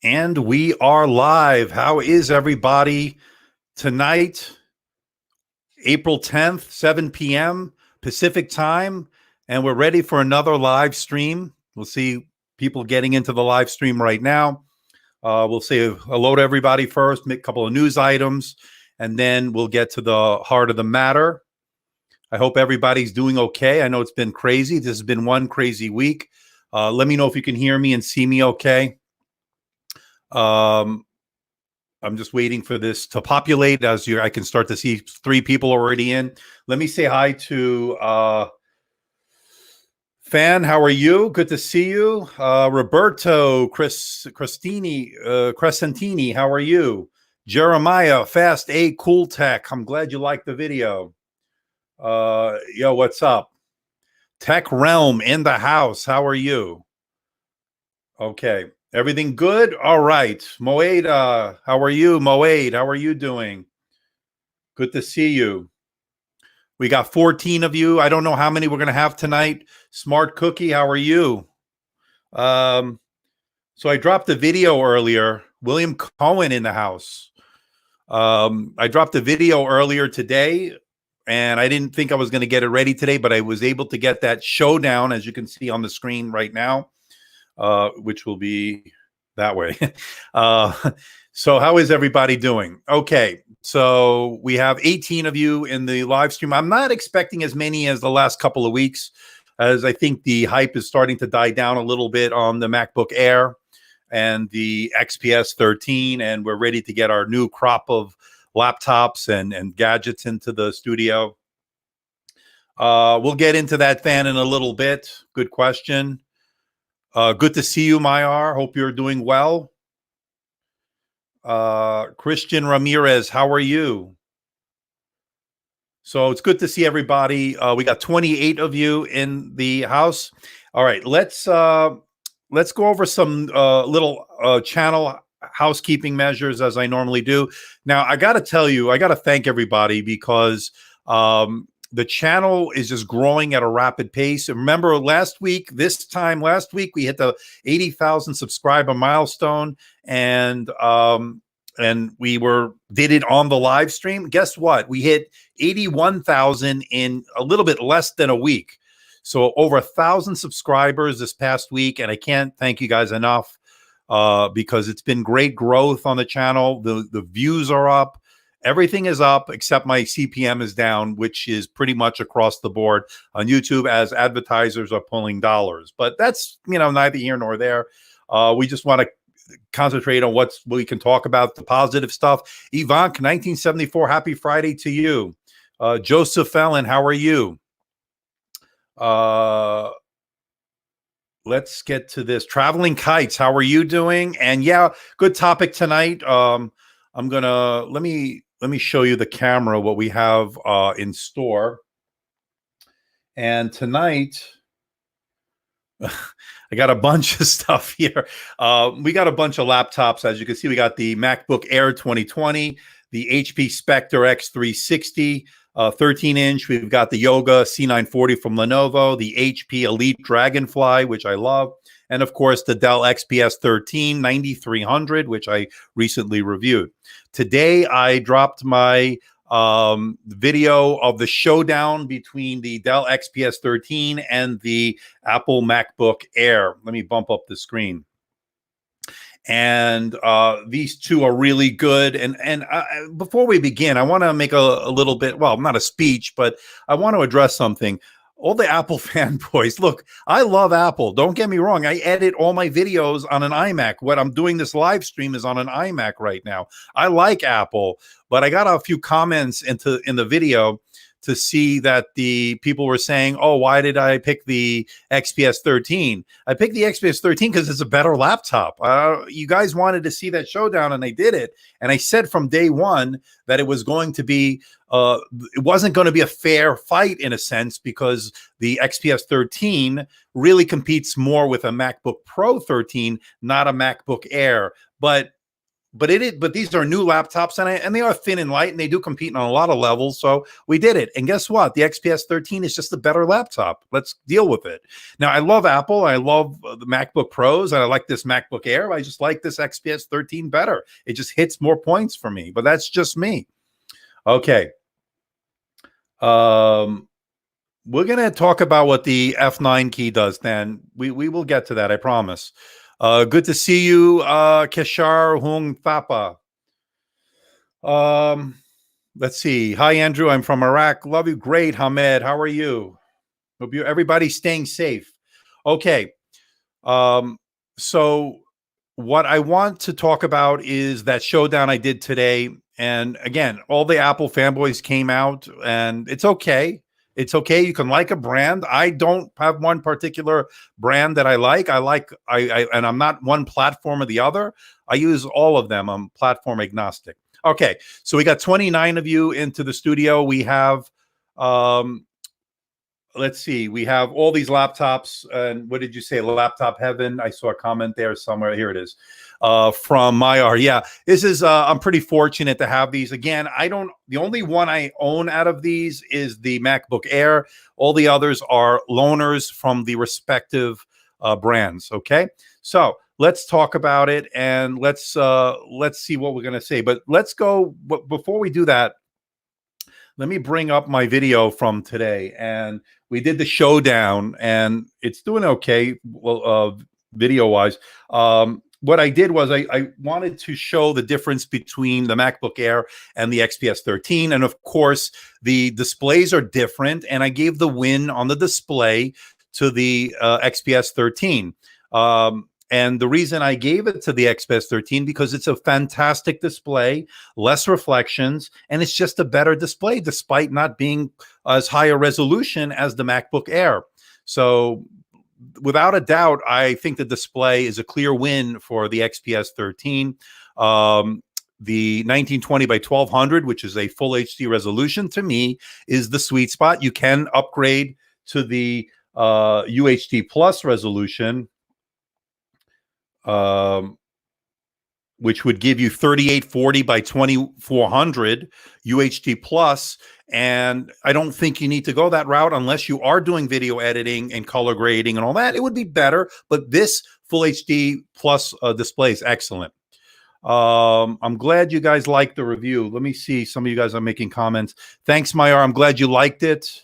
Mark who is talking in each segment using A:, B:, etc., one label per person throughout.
A: And we are live. How is everybody tonight? April 10th, 7 p.m. Pacific time. And we're ready for another live stream. We'll see people getting into the live stream right now. We'll say hello to everybody first, make a couple of news items, and then we'll get to the heart of the matter. I hope everybody's doing okay. I know it's been crazy. This has been one crazy week. Let me know if you can hear me and see me okay. I'm just waiting for this to populate I can start to see 3 people already in. Let me say hi to Fan. How are you? Good to see you. Roberto Crescentini, how are you? Jeremiah, Fast A Cool Tech. I'm glad you liked the video. Yo, what's up? Tech Realm in the house. How are you? Okay. Everything good? All right. Moed, how are you? Moed, how are you doing? Good to see you. We got 14 of you. I don't know how many we're going to have tonight. Smart Cookie, how are you? So I dropped a video earlier. William Cohen in the house. I dropped a video earlier today, and I didn't think I was going to get it ready today, but I was able to get that showdown, as you can see on the screen right now. Which will be that way. So how is everybody doing? Okay, so we have 18 of you in the live stream. I'm not expecting as many as the last couple of weeks, as I think the hype is starting to die down a little bit on the MacBook Air and the XPS 13, and we're ready to get our new crop of laptops and gadgets into the studio. We'll get into that, Fan, in a little bit. Good question. Good to see you, Mayar. Hope you're doing well. Christian Ramirez, how are you? So it's good to see everybody. We got 28 of you in the house. All right, let's go over some little channel housekeeping measures as I normally do. Now, I got to tell you, I got to thank everybody because the channel is just growing at a rapid pace. And remember last week, we hit the 80,000 subscriber milestone, and we did it on the live stream. Guess what? We hit 81,000 in a little bit less than a week. So over 1,000 subscribers this past week, and I can't thank you guys enough because it's been great growth on the channel. The views are up. Everything is up except my CPM is down, which is pretty much across the board on YouTube as advertisers are pulling dollars. But that's, neither here nor there. We just want to concentrate on what we can talk about, the positive stuff. Ivank, 1974, happy Friday to you. Joseph Fallon, how are you? Let's get to this. Traveling Kites, how are you doing? And yeah, good topic tonight. I'm gonna let me show you the camera what we have in store. And tonight, I got a bunch of stuff here. We got a bunch of laptops, as you can see. We got the MacBook Air 2020, the HP Spectre X360, 13-inch. We've got the Yoga C940 from Lenovo, the HP Elite Dragonfly, which I love, and of course the Dell XPS 13 9300, which I recently reviewed. Today I dropped my video of the showdown between the Dell XPS 13 and the Apple MacBook Air. Let me bump up the screen. And these two are really good. And before we begin, I want to make a little bit, well, not a speech, but I want to address something. All the Apple fanboys, look, I love Apple. Don't get me wrong. I edit all my videos on an iMac. What I'm doing this live stream is on an iMac right now. I like Apple, but I got a few comments in the video to see that the people were saying, oh, why did I pick the XPS 13? I picked the XPS 13 because it's a better laptop. You guys wanted to see that showdown, and I did it. And I said from day one that it was going to be, it wasn't going to be a fair fight in a sense, because the XPS 13 really competes more with a MacBook Pro 13, not a MacBook Air. But but these are new laptops, and they are thin and light, and they do compete on a lot of levels. So we did it, and guess what? The XPS 13 is just a better laptop. Let's deal with it. Now, I love Apple. I love the MacBook Pros, and I like this MacBook Air. I just like this XPS 13 better. It just hits more points for me, but that's just me. Okay. We're going to talk about what the F9 key does, Dan. We will get to that, I promise. Good to see you, Keshar Hung Thapa. Let's see. Hi, Andrew. I'm from Iraq. Love you. Great, Hamed. How are you? Hope everybody's staying safe. Okay. So what I want to talk about is that showdown I did today. And again, all the Apple fanboys came out, and it's okay. It's okay. You can like a brand. I don't have one particular brand that I like. And I'm not one platform or the other. I use all of them. I'm platform agnostic. Okay. So we got 29 of you into the studio. We have, let's see, we have all these laptops. And what did you say? Laptop Heaven. I saw a comment there somewhere. Here it is. From Mayar. Yeah, this is, I'm pretty fortunate to have these. Again, the only one I own out of these is the MacBook Air. All the others are loaners from the respective brands. Okay. So let's talk about it, and let's see what we're going to say, but let's go. But before we do that, let me bring up my video from today, and we did the showdown, and it's doing okay. Well, video wise, what I did was I wanted to show the difference between the MacBook Air and the XPS 13. And of course, the displays are different. And I gave the win on the display to the XPS 13. And the reason I gave it to the XPS 13, because it's a fantastic display, less reflections, and it's just a better display despite not being as high a resolution as the MacBook Air. So without a doubt, I think the display is a clear win for the XPS 13. The 1920 by 1200, which is a full HD resolution, to me is the sweet spot. You can upgrade to the UHD plus resolution, which would give you 3840 by 2400 UHD plus. And I don't think you need to go that route unless you are doing video editing and color grading and all that. It would be better, but this full HD plus display is excellent. I'm glad you guys liked the review. Let me see. Some of you guys are making comments. Thanks, Mayar. I'm glad you liked it.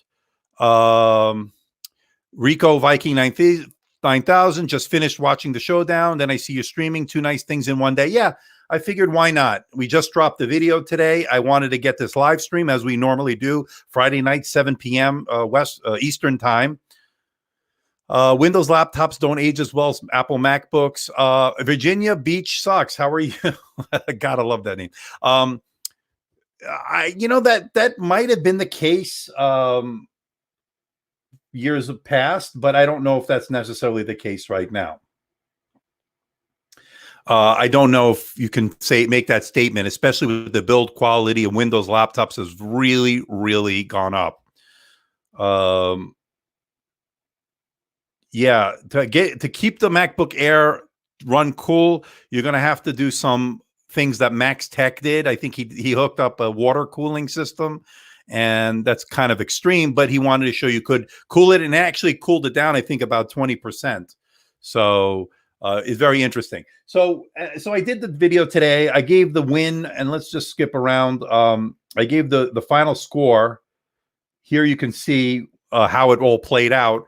A: Rico Viking 9000 just finished watching the showdown. Then I see you streaming. 2 nice things in one day. Yeah, I figured why not? We just dropped the video today. I wanted to get this live stream as we normally do Friday night, 7 p.m. Eastern time. Windows laptops don't age as well as Apple MacBooks. Virginia Beach sucks. How are you? Gotta love that name. That might have been the case years past, but I don't know if that's necessarily the case right now. I don't know if you can make that statement, especially with the build quality of Windows laptops has really, really gone up. Yeah, to keep the MacBook Air run cool, you're going to have to do some things that Max Tech did. I think he hooked up a water cooling system, and that's kind of extreme, but he wanted to show you could cool it, and actually cooled it down, I think, about 20%. So it's very interesting. So I did the video today. I gave the win, and let's just skip around. I gave the final score. Here you can see how it all played out.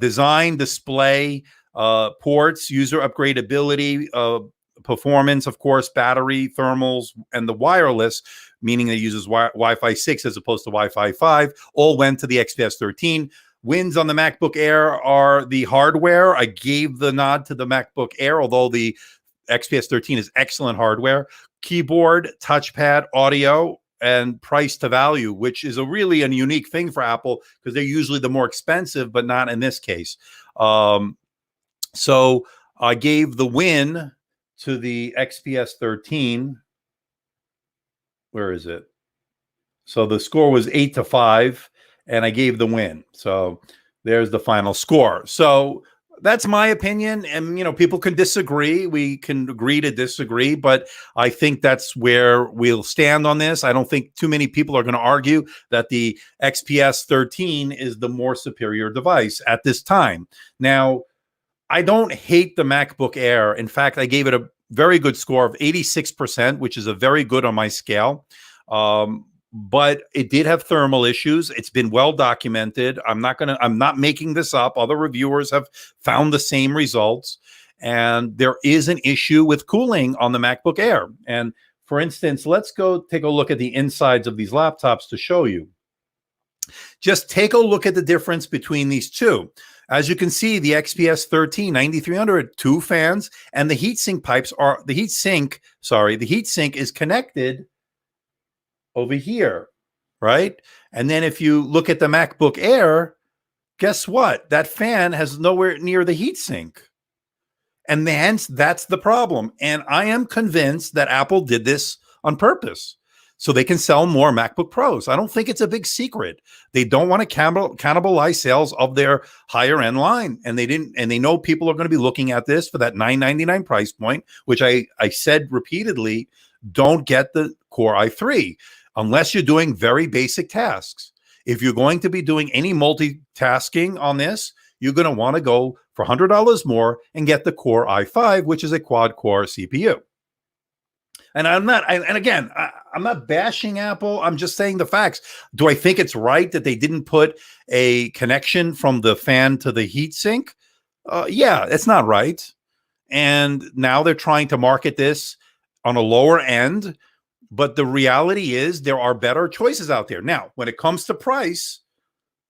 A: Design, display, ports, user upgradability, performance, of course, battery, thermals, and the wireless, meaning it uses Wi-Fi 6 as opposed to Wi-Fi 5, all went to the XPS 13. Wins on the MacBook Air are the hardware. I gave the nod to the MacBook Air, although the XPS 13 is excellent hardware. Keyboard, touchpad, audio, and price to value, which is a really a unique thing for Apple because they're usually the more expensive, but not in this case. So I gave the win to the XPS 13. Where is it? So the score was 8-5, and I gave the win. So there's the final score. So That's my opinion, and people can disagree. We can agree to disagree, but I think that's where we'll stand on this. I don't think too many people are going to argue that the XPS 13 is the more superior device at this time. Now, I don't hate the MacBook Air. In fact, I gave it a very good score of 86%, which is a very good on my scale. But it did have thermal issues. It's been well documented. I'm not making this up. Other reviewers have found the same results. And there is an issue with cooling on the MacBook Air. And for instance, let's go take a look at the insides of these laptops to show you. Just take a look at the difference between these two. As you can see, the XPS 13 9300, 2 fans, and the heatsink is connected over here, right? And then if you look at the MacBook Air, guess what? That fan has nowhere near the heatsink. And hence, that's the problem. And I am convinced that Apple did this on purpose so they can sell more MacBook Pros. I don't think it's a big secret. They don't want to cannibalize sales of their higher end line. And they know people are going to be looking at this for that $999 price point, which I said repeatedly, don't get the Core i3 unless you're doing very basic tasks. If you're going to be doing any multitasking on this, you're going to want to go for $100 more and get the Core i5, which is a quad core CPU. And I'm not bashing Apple. I'm just saying the facts. Do I think it's right that they didn't put a connection from the fan to the heatsink? Yeah, it's not right. And now they're trying to market this on a lower end. But the reality is there are better choices out there. Now, when it comes to price,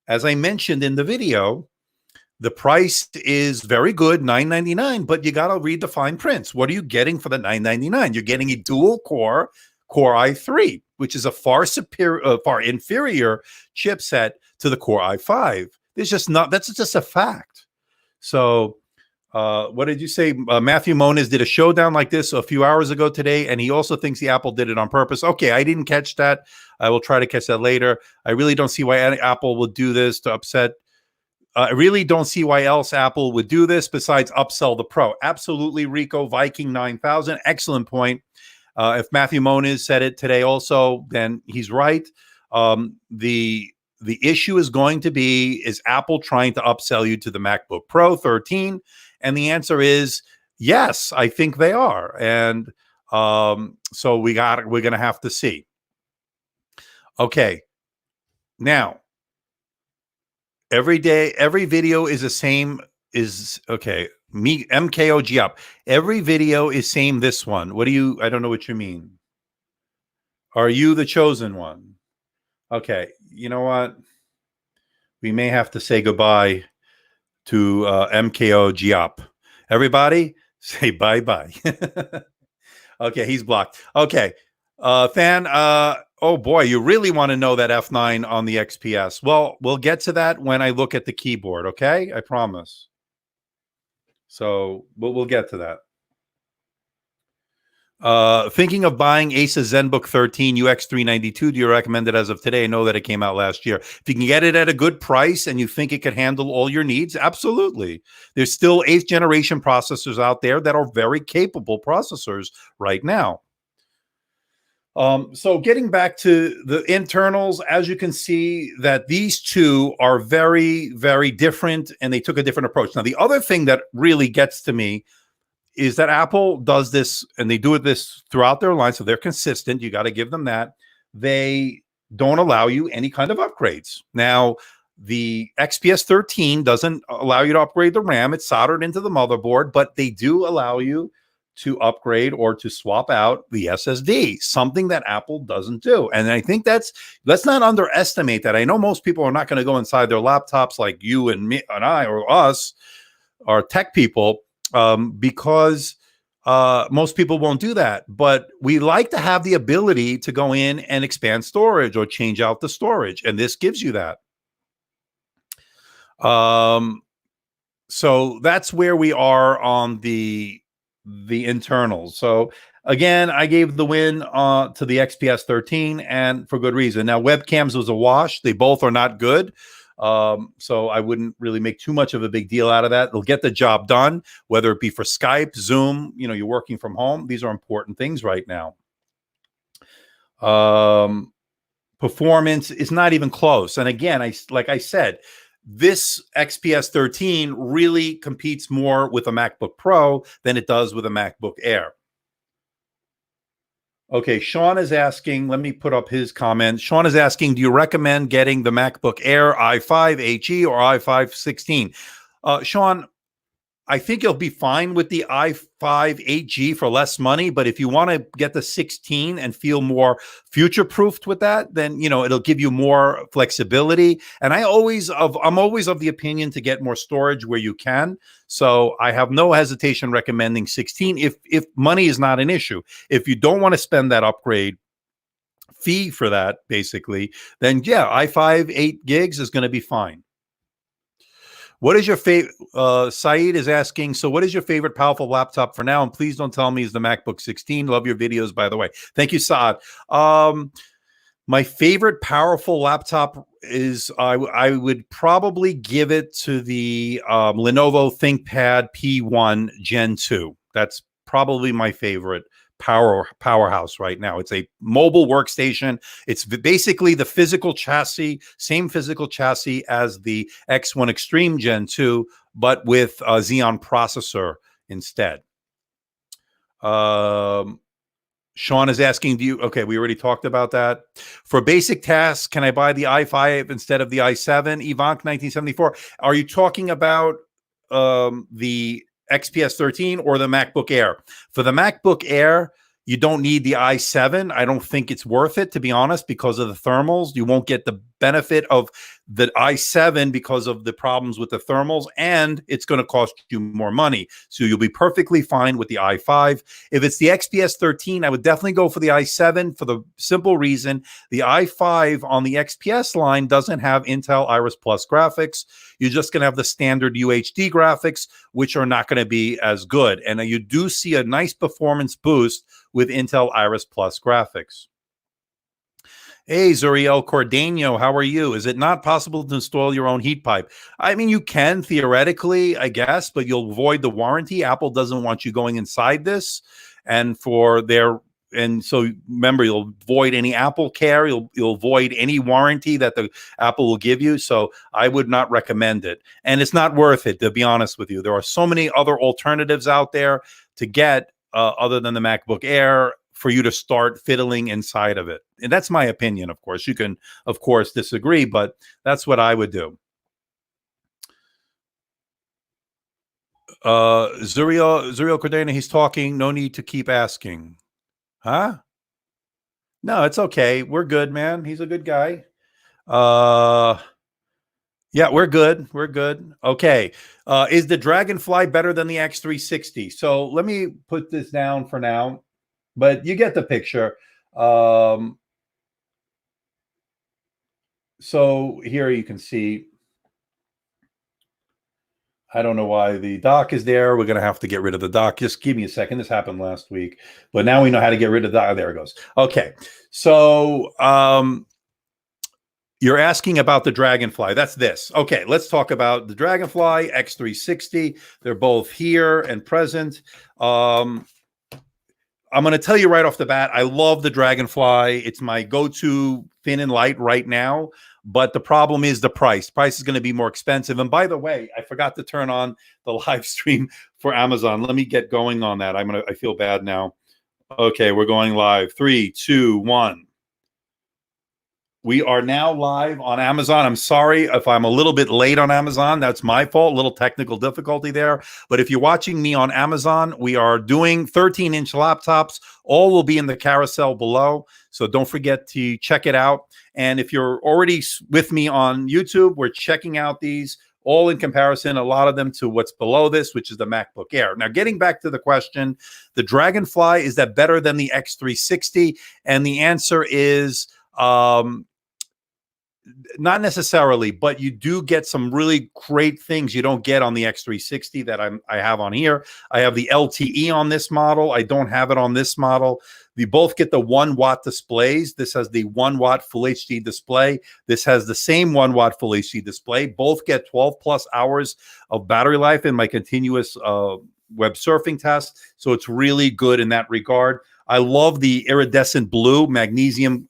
A: as I mentioned in the video, the price is very good, $999, but you got to read the fine prints. What are you getting for the $999? You're getting a dual core i3, which is a far inferior chipset to the Core i5. That's just a fact. So what did you say? Matthew Moniz did a showdown like this a few hours ago today, and he also thinks the Apple did it on purpose. Okay, I didn't catch that. I will try to catch that later. I really don't see why Apple would do this to upset. I really don't see why else Apple would do this besides upsell the Pro. Absolutely, Rico, Viking 9000. Excellent point. If Matthew Moniz said it today also, then he's right. The issue is going to be, is Apple trying to upsell you to the MacBook Pro 13? And the answer is yes, I think they are. And so we're going to have to see. Okay. Now, every video is the same. MKOG up. Every video is same this one. I don't know what you mean. Are you the chosen one? Okay. You know what? We may have to say goodbye to MKOG up. Everybody say bye-bye. Okay. He's blocked. Okay. Fan, oh boy, you really want to know that F9 on the XPS. Well, we'll get to that when I look at the keyboard, okay? I promise. So we'll get to that. Thinking of buying Asus ZenBook 13 UX392, do you recommend it as of today? I know that it came out last year. If you can get it at a good price and you think it could handle all your needs, absolutely. There's still 8th generation processors out there that are very capable processors right now. So getting back to the internals, as you can see that these two are very, very different and they took a different approach. Now, the other thing that really gets to me is that Apple does this and they do this throughout their line. So they're consistent. You got to give them that. They don't allow you any kind of upgrades. Now, the XPS 13 doesn't allow you to upgrade the RAM. It's soldered into the motherboard, but they do allow you to upgrade or to swap out the SSD, something that Apple doesn't do. And I think let's not underestimate that. I know most people are not going to go inside their laptops like you and me and I or us or tech people because most people won't do that. But we like to have the ability to go in and expand storage or change out the storage. And this gives you that. So that's where we are on the internals. So again, I gave the win to the XPS 13 and for good reason. Now, webcams was a wash. They both are not good. So I wouldn't really make too much of a big deal out of that. They'll get the job done, whether it be for Skype, Zoom, you're working from home. These are important things right now. Performance is not even close. And again, like I said, this XPS 13 really competes more with a MacBook Pro than it does with a MacBook Air. Okay, Sean is asking, let me put up his comment. Sean is asking, do you recommend getting the MacBook Air i5 HE or i5 16? Sean, I think you'll be fine with the i5 8G for less money, but if you want to get the 16 and feel more future-proofed with that, then it'll give you more flexibility. And I'm always of the opinion to get more storage where you can. So I have no hesitation recommending 16 if money is not an issue. If you don't want to spend that upgrade fee for that, basically, then yeah, i5 8 gigs is going to be fine. What is your favorite? Saeed is asking, so what is your favorite powerful laptop for now? And please don't tell me it's the MacBook 16. Love your videos, by the way. Thank you, Saad. My favorite powerful laptop is, I would probably give it to the Lenovo ThinkPad P1 Gen 2. That's probably my favorite powerhouse right now. It's a mobile workstation. It's basically the physical chassis, same physical chassis as the X1 Extreme Gen 2, but with a Xeon processor instead. Sean is asking, okay, we already talked about that. For basic tasks, can I buy the i5 instead of the i7? Ivank 1974. Are you talking about the XPS 13 or the MacBook Air? For the MacBook Air, you don't need the i7. I don't think it's worth it, to be honest, because of the thermals. You won't get the benefit of the i7 because of the problems with the thermals, and it's going to cost you more money. So you'll be perfectly fine with the i5. If it's the XPS 13, I would definitely go for the i7 for the simple reason the i5 on the XPS line doesn't have Intel Iris Plus graphics. You're just going to have the standard UHD graphics, which are not going to be as good. And you do see a nice performance boost with Intel Iris Plus graphics. Hey, Zuriel Cordano, how are you? Is it not possible to install your own heat pipe? I mean, you can theoretically, I guess, but you'll void the warranty. Apple doesn't want you going inside this. And so remember, you'll void any Apple Care. You'll void any warranty that the Apple will give you. So I would not recommend it. And it's not worth it, to be honest with you. There are so many other alternatives out there to get other than the MacBook Air for you to start fiddling inside of it. And that's my opinion, of course. You can, of course, disagree, but that's what I would do. Zuriel Cordano, he's talking. No need to keep asking. Huh? No, it's okay. We're good, man. He's a good guy. Yeah, we're good. We're good. Okay. Is the Dragonfly better than the X360? So let me put this down for now, but you get the picture. So here you can see, I don't know why the dock is there. We're going to have to get rid of the dock. Just give me a second. This happened last week, but now we know how to get rid of the dock. There it goes. Okay. So you're asking about the Dragonfly. That's this. Okay, let's talk about the Dragonfly X360. They're both here and present. I'm going to tell you right off the bat, I love the Dragonfly. It's my go-to thin and light right now. But the problem is the price. Price is going to be more expensive. And by the way, I forgot to turn on the live stream for Amazon. Let me get going on that. I feel bad now. Okay, we're going live. 3, 2, 1. We are now live on Amazon. I'm sorry if I'm a little bit late on Amazon. That's my fault. A little technical difficulty there. But if you're watching me on Amazon, we are doing 13-inch laptops. All will be in the carousel below. So don't forget to check it out. And if you're already with me on YouTube, we're checking out these all in comparison, a lot of them to what's below this, which is the MacBook Air. Now, getting back to the question, the Dragonfly, is that better than the X360? And the answer is not necessarily, but you do get some really great things you don't get on the X360 that I have on here. I have the LTE on this model. I don't have it on this model. They both get the 1 watt displays. This has the 1 watt full HD display. This has the same 1 watt full HD display. Both get 12 plus hours of battery life in my continuous web surfing test. So it's really good in that regard. I love the iridescent blue magnesium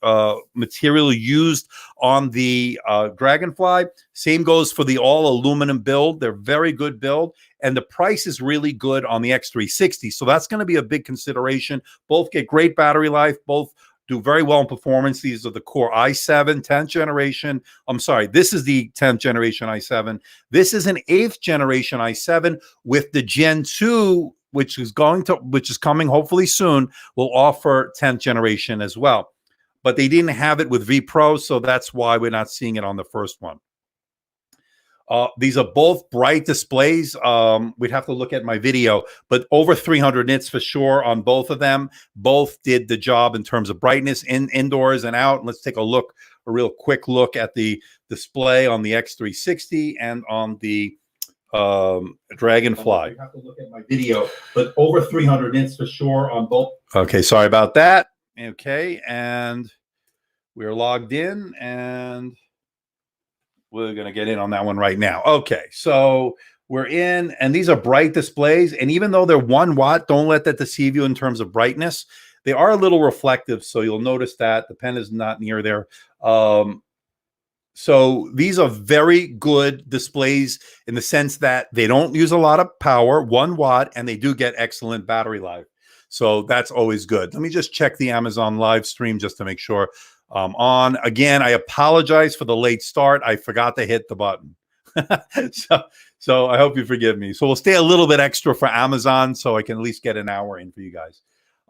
A: material used on the Dragonfly. Same goes for the all aluminum build. They're very good build. And the price is really good on the X360. So that's going to be a big consideration. Both get great battery life. Both do very well in performance. These are the Core i7 10th generation. I'm sorry, this is the 10th generation i7. This is an 8th generation i7 with the Gen 2, which is coming hopefully soon, will offer 10th generation as well. But they didn't have it with V Pro, so that's why we're not seeing it on the first one. These are both bright displays. We'd have to look at my video, but over 300 nits for sure on both of them. Both did the job in terms of brightness indoors and out. Let's take a real quick look at the display on the X360 and on the Dragonfly. You have to look at my video, but over 300 nits for sure on both. Okay, sorry about that. Okay, and we're logged in, and we're going to get in on that one right now. Okay, so we're in, and these are bright displays, and even though they're 1 watt, don't let that deceive you in terms of brightness. They are a little reflective, so you'll notice that the pen is not near there. So these are very good displays in the sense that they don't use a lot of power, 1 watt, and they do get excellent battery life. So that's always good. Let me just check the Amazon live stream just to make sure I'm on. Again, I apologize for the late start. I forgot to hit the button. so I hope you forgive me. So we'll stay a little bit extra for Amazon so I can at least get an hour in for you guys.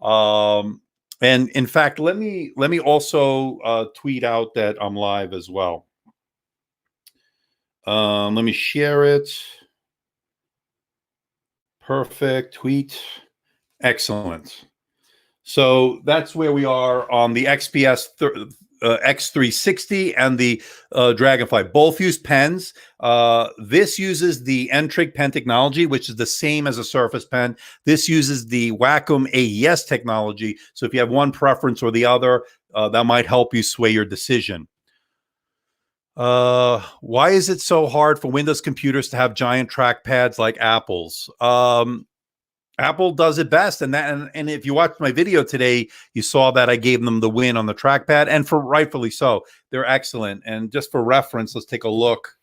A: And in fact, let me also tweet out that I'm live as well. Let me share it. Perfect. Tweet. Excellent. So that's where we are on the X360 and the Dragonfly. Both use pens. This uses the N-Trig pen technology, which is the same as a Surface Pen. This uses the Wacom AES technology. So if you have one preference or the other, that might help you sway your decision. Why is it so hard for Windows computers to have giant trackpads like Apple's? Apple does it best, and if you watched my video today, you saw that I gave them the win on the trackpad, and for rightfully so. They're excellent. And just for reference, let's take a look.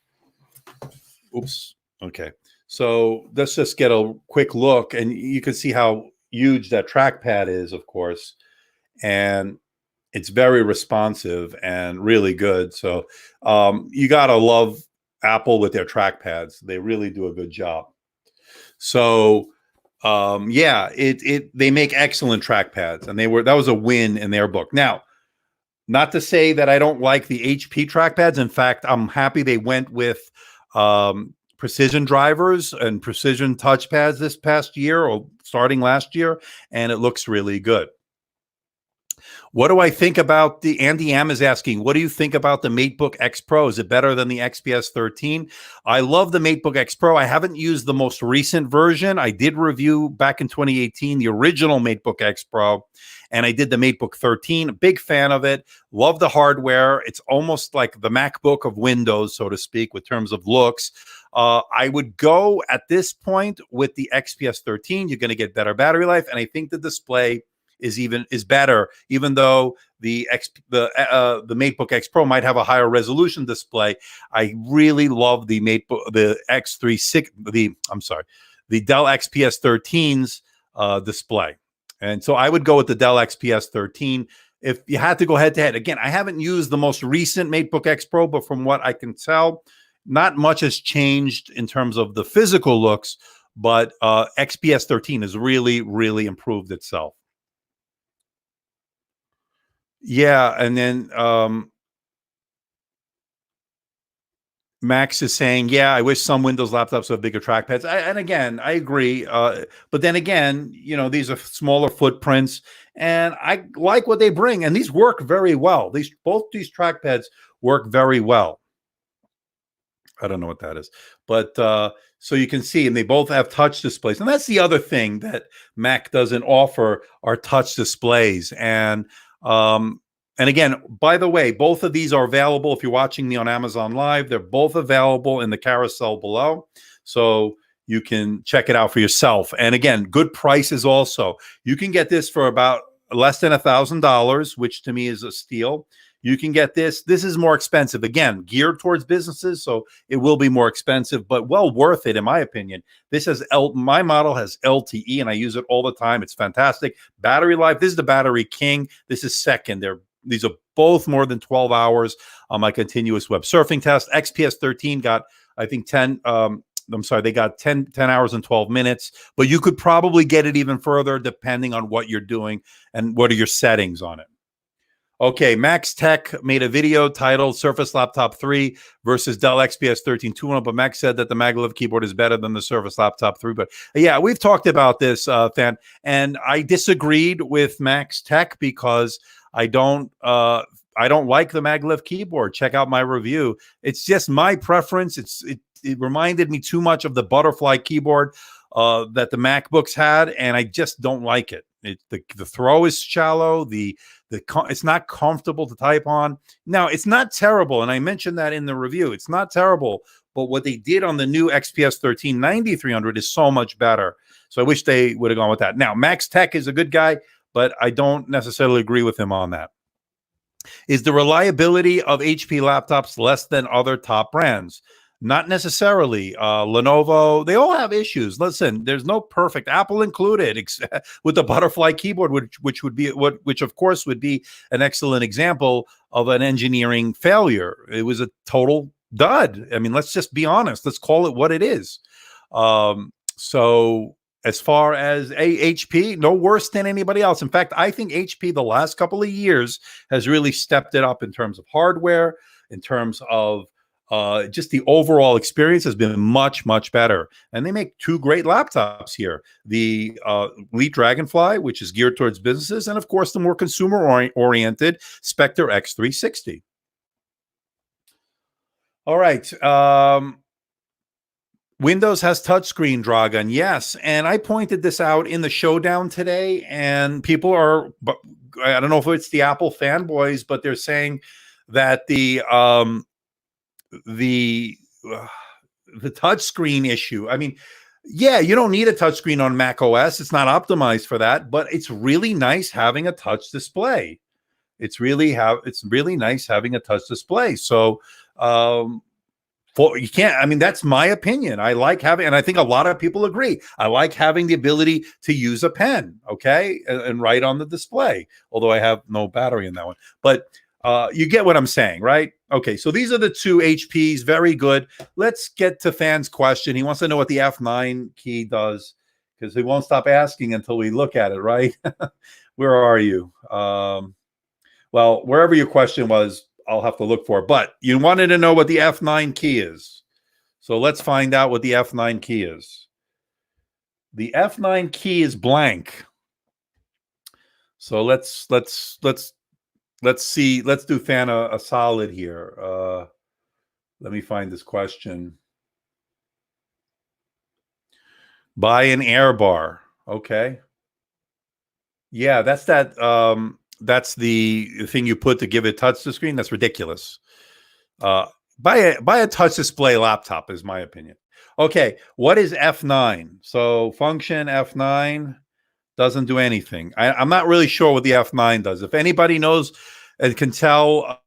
A: Oops. Okay. So let's just get a quick look, and you can see how huge that trackpad is, of course, and it's very responsive and really good. So you gotta love Apple with their trackpads. They really do a good job. So yeah, they make excellent trackpads, and that was a win in their book. Now, not to say that I don't like the HP trackpads. In fact, I'm happy they went with precision drivers and precision touchpads this past year or starting last year, and it looks really good. What do I think about Andy M is asking, what do you think about the MacBook X Pro? Is it better than the XPS 13? I love the MacBook X Pro. I haven't used the most recent version. I did review back in 2018, the original MacBook X Pro, and I did the MacBook 13. Big fan of it. Love the hardware. It's almost like the MacBook of Windows, so to speak, with terms of looks. I would go at this point with the XPS 13. You're going to get better battery life, and I think the display is better, even though the MacBook X Pro might have a higher resolution display. I really love the X36, the Dell XPS 13's display, and so I would go with the Dell XPS 13. If you had to go head to head, again, I haven't used the most recent MacBook X Pro, but from what I can tell, not much has changed in terms of the physical looks. But XPS 13 has really, really improved itself. Yeah, and then Max is saying, yeah, I wish some Windows laptops have bigger trackpads. And again, I agree. But then again, these are smaller footprints, and I like what they bring. And these work very well. Both these trackpads work very well. I don't know what that is. But So you can see, and they both have touch displays. And that's the other thing that Mac doesn't offer are touch displays. And again, by the way, both of these are available. If you're watching me on Amazon Live, they're both available in the carousel below. So you can check it out for yourself. And again, good prices also. You can get this for about less than $1,000, which to me is a steal. You can get this. This is more expensive. Again, geared towards businesses, so it will be more expensive, but well worth it in my opinion. This has my model has LTE, and I use it all the time. It's fantastic. Battery life. This is the battery king. This is second. These are both more than 12 hours on my continuous web surfing test. XPS 13 got, I think, 10. I'm sorry, they got 10 hours and 12 minutes, but you could probably get it even further depending on what you're doing and what are your settings on it. Okay, Max Tech made a video titled Surface Laptop 3 versus Dell XPS 13 2.0, but Max said that the maglev keyboard is better than the Surface Laptop 3. But yeah, we've talked about this, Fan, and I disagreed with Max Tech because I don't like the maglev keyboard. Check out my review. It's just my preference. It reminded me too much of the butterfly keyboard that the MacBooks had, and I just don't like it. The throw is shallow. It's not comfortable to type on. Now, it's not terrible, and I mentioned that in the review. It's not terrible, but what they did on the new XPS 13 9300 is so much better. So I wish they would have gone with that. Now, Max Tech is a good guy, but I don't necessarily agree with him on that. Is the reliability of HP laptops less than other top brands? Not necessarily. Lenovo, they all have issues. Listen, there's no perfect, Apple included, with the butterfly keyboard, which of course would be an excellent example of an engineering failure. It was a total dud. I mean, let's just be honest. Let's call it what it is. So as far as HP, no worse than anybody else. In fact, I think HP the last couple of years has really stepped it up in terms of hardware, in terms of just the overall experience has been much, much better. And they make two great laptops here. The Elite Dragonfly, which is geared towards businesses, and of course, the more consumer-oriented Spectre X360. All right. Windows has touchscreen, Dragon. Yes. And I pointed this out in the showdown today, and people are, I don't know if it's the Apple fanboys, but they're saying that the touchscreen issue. I mean, yeah, you don't need a touchscreen on Mac OS. It's not optimized for that, but it's really nice having a touch display. It's really nice having a touch display. So, you can't, I mean, that's my opinion. I like having, and I think a lot of people agree. I like having the ability to use a pen, okay, and write on the display, although I have no battery in that one. But you get what I'm saying, right? Okay, so these are the two HPs. Very good. Let's get to Fan's question. He wants to know what the F9 key does because he won't stop asking until we look at it, right? Where are you? Well, wherever your question was, I'll have to look for it. But you wanted to know what the F9 key is. So let's find out what the F9 key is. The F9 key is blank. So let's see. Let's do Fan a solid here. Let me find this question. Buy an air bar. Okay. Yeah, that's that. That's the thing you put to give it touch to screen. That's ridiculous. Buy a touch display laptop is my opinion. Okay, what is F9? So function F9 doesn't do anything. I'm not really sure what the F9 does. If anybody knows and can tell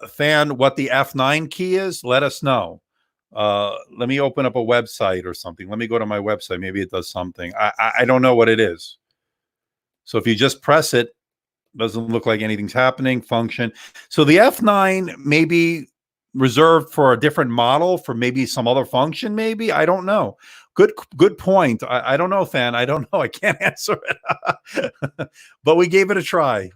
A: Fan what the F9 key is, let us know. Let me open up a website or something. Let me go to my website. Maybe it does something. I don't know what it is. So if you just press it, doesn't look like anything's happening. Function. So the F9 may be reserved for a different model for maybe some other function. Maybe, I don't know. Good point. I don't know, Fan. I don't know. I can't answer it. But we gave it a try.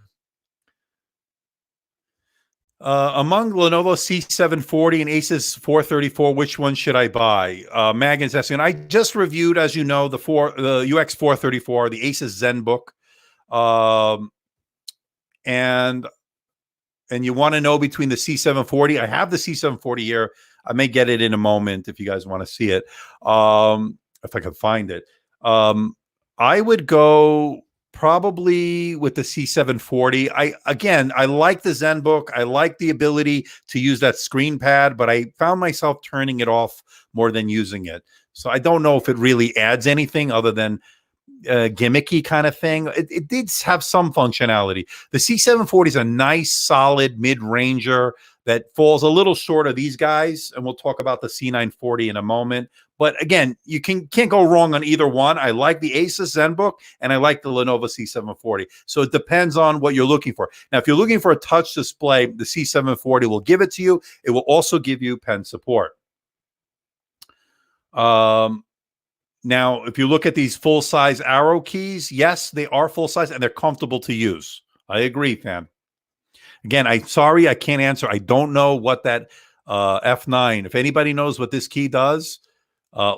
A: Among Lenovo C740 and Asus 434, which one should I buy? Megan's asking. I just reviewed, as you know, the UX 434, the Asus ZenBook. And you want to know between the C740. I have the C740 here. I may get it in a moment if you guys want to see it, if I can find it. I would go probably with the C740. I like the ZenBook. I like the ability to use that screen pad, but I found myself turning it off more than using it. So I don't know if it really adds anything other than gimmicky kind of thing. It did have some functionality. The C740 is a nice, solid mid-ranger that falls a little short of these guys, and we'll talk about the C940 in a moment. But again, you can't go wrong on either one. I like the Asus ZenBook, and I like the Lenovo C740. So it depends on what you're looking for. Now, if you're looking for a touch display, the C740 will give it to you. It will also give you pen support. Now, if you look at these full-size arrow keys, yes, they are full-size, and they're comfortable to use. I agree, fam. Again, I'm sorry I can't answer. I don't know what that F9, if anybody knows what this key does,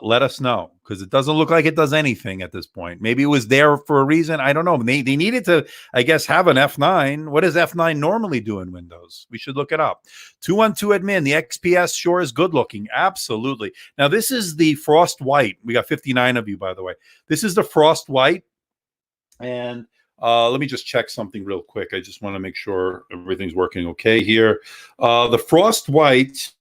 A: let us know, because it doesn't look like it does anything at this point. Maybe it was there for a reason. I don't know. They needed to, I guess, have an F9. What does F9 normally do in Windows? We should look it up. 212 admin, the XPS sure is good looking. Absolutely. Now, this is the Frost White. We got 59 of you, by the way. This is the Frost White. And let me just check something real quick. I just want to make sure everything's working okay here. The Frost White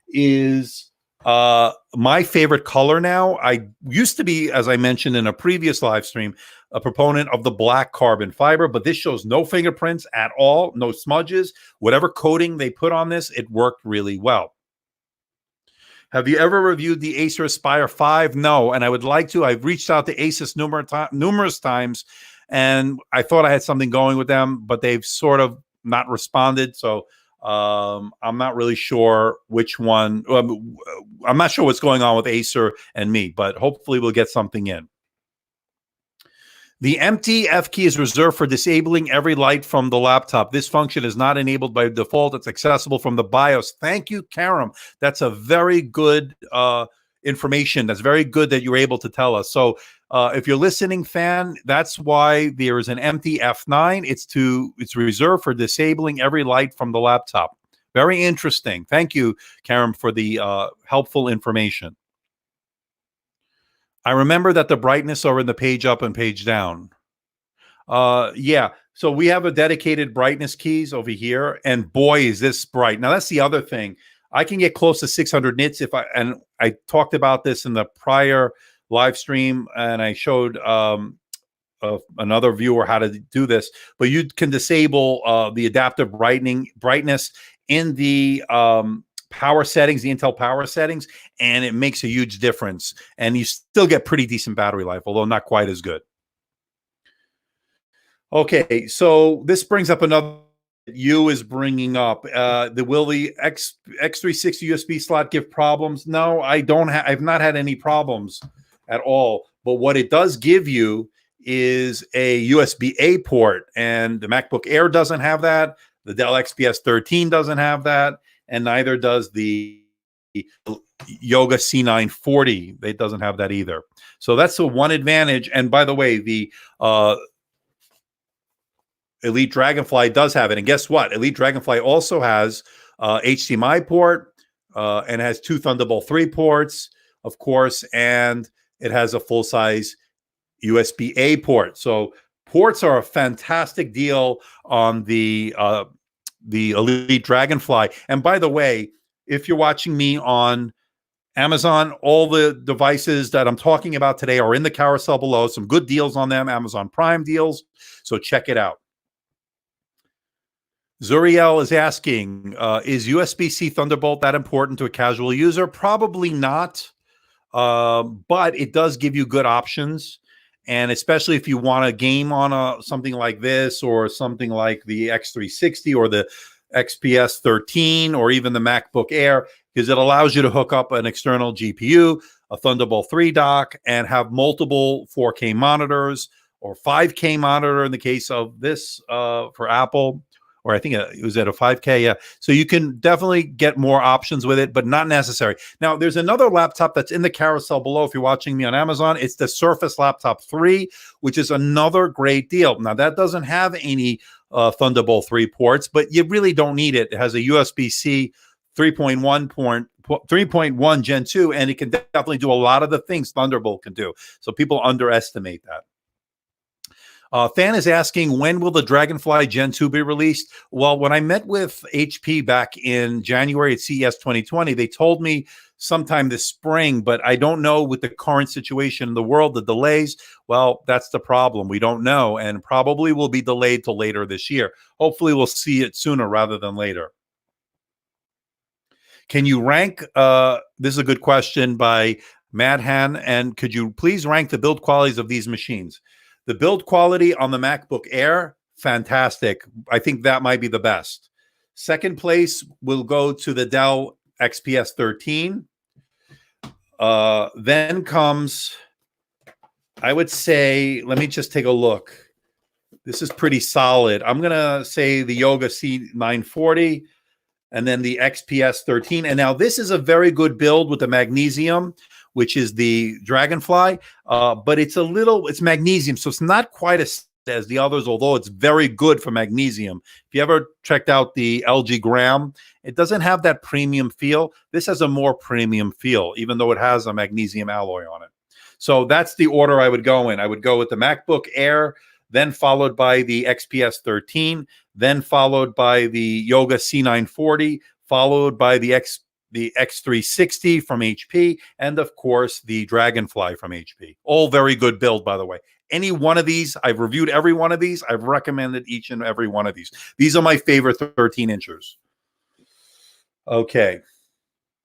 A: is my favorite color now. I used to be, as I mentioned in a previous live stream, a proponent of the black carbon fiber, but this shows no fingerprints at all, no smudges. Whatever coating they put on this, it worked really well. Have you ever reviewed the Acer Aspire 5? No, and I would like to. I've reached out to Asus numerous times, and I thought I had something going with them, but they've sort of not responded. So I'm not really sure which one. I'm not sure what's going on with Acer and me, but hopefully we'll get something in. The empty F key is reserved for disabling every light from the laptop. This function is not enabled by default. It's accessible from the BIOS. Thank you, Karam. That's a very good information. That's very good that you're able to tell us. So if you're listening, fan, that's why there is an empty F9. It's reserved for disabling every light from the laptop. Very interesting. Thank you, Karam, for the helpful information. I remember that the brightness are in the page up and page down. Yeah. So we have a dedicated brightness keys over here, and boy, is this bright. Now that's the other thing. I can get close to 600 nits and I talked about this in the prior live stream, and I showed another viewer how to do this, but you can disable the adaptive brightness in the power settings, the Intel power settings, and it makes a huge difference. And you still get pretty decent battery life, although not quite as good. Okay, so this brings up another you is bringing up. Will the X360 USB slot give problems? No, I don't. I've not had any problems at all. But what it does give you is a USB-A port, and the MacBook Air doesn't have that. The Dell XPS 13 doesn't have that, and neither does the Yoga C940. It doesn't have that either. So that's the one advantage. And by the way, the Elite Dragonfly does have it. And guess what? Elite Dragonfly also has HDMI port and has 2 Thunderbolt 3 ports, of course, and it has a full-size USB-A port. So ports are a fantastic deal on the Elite Dragonfly. And by the way, if you're watching me on Amazon, all the devices that I'm talking about today are in the carousel below. Some good deals on them, Amazon Prime deals. So check it out. Zuriel is asking, is USB-C Thunderbolt that important to a casual user? Probably not, but it does give you good options. And especially if you want to game on something like this, or something like the X360 or the XPS 13 or even the MacBook Air, because it allows you to hook up an external GPU, a Thunderbolt 3 dock, and have multiple 4K monitors or 5K monitor in the case of this for Apple. Or I think it was at a 5K. Yeah. So you can definitely get more options with it, but not necessary. Now, there's another laptop that's in the carousel below. If you're watching me on Amazon, it's the Surface Laptop 3, which is another great deal. Now, that doesn't have any Thunderbolt 3 ports, but you really don't need it. It has a USB-C 3.1 3.1 Gen 2, and it can definitely do a lot of the things Thunderbolt can do. So people underestimate that. Fan is asking, when will the Dragonfly Gen 2 be released? Well, when I met with HP back in January at CES 2020, they told me sometime this spring, but I don't know with the current situation in the world, the delays. Well, that's the problem. We don't know, and probably will be delayed till later this year. Hopefully, we'll see it sooner rather than later. Can you rank? This is a good question by Madhan. And could you please rank the build qualities of these machines? The build quality on the MacBook Air, fantastic. I think that might be the best. Second place will go to the Dell XPS 13. Then comes, I would say, let me just take a look. This is pretty solid. I'm going to say the Yoga C940. And then the XPS 13. And now this is a very good build with the magnesium, which is the Dragonfly, but it's magnesium, so it's not quite as the others, although it's very good for magnesium. If you ever checked out the LG Gram, it doesn't have that premium feel. This has a more premium feel, even though it has a magnesium alloy on it. So that's the order I would go in. I would go with the MacBook Air, then followed by the XPS 13, then followed by the Yoga C940, followed by the X360 from HP, and of course the Dragonfly from HP. All very good build, by the way. Any one of these, I've reviewed every one of these. I've recommended each and every one of these. These are my favorite 13 inchers. Okay.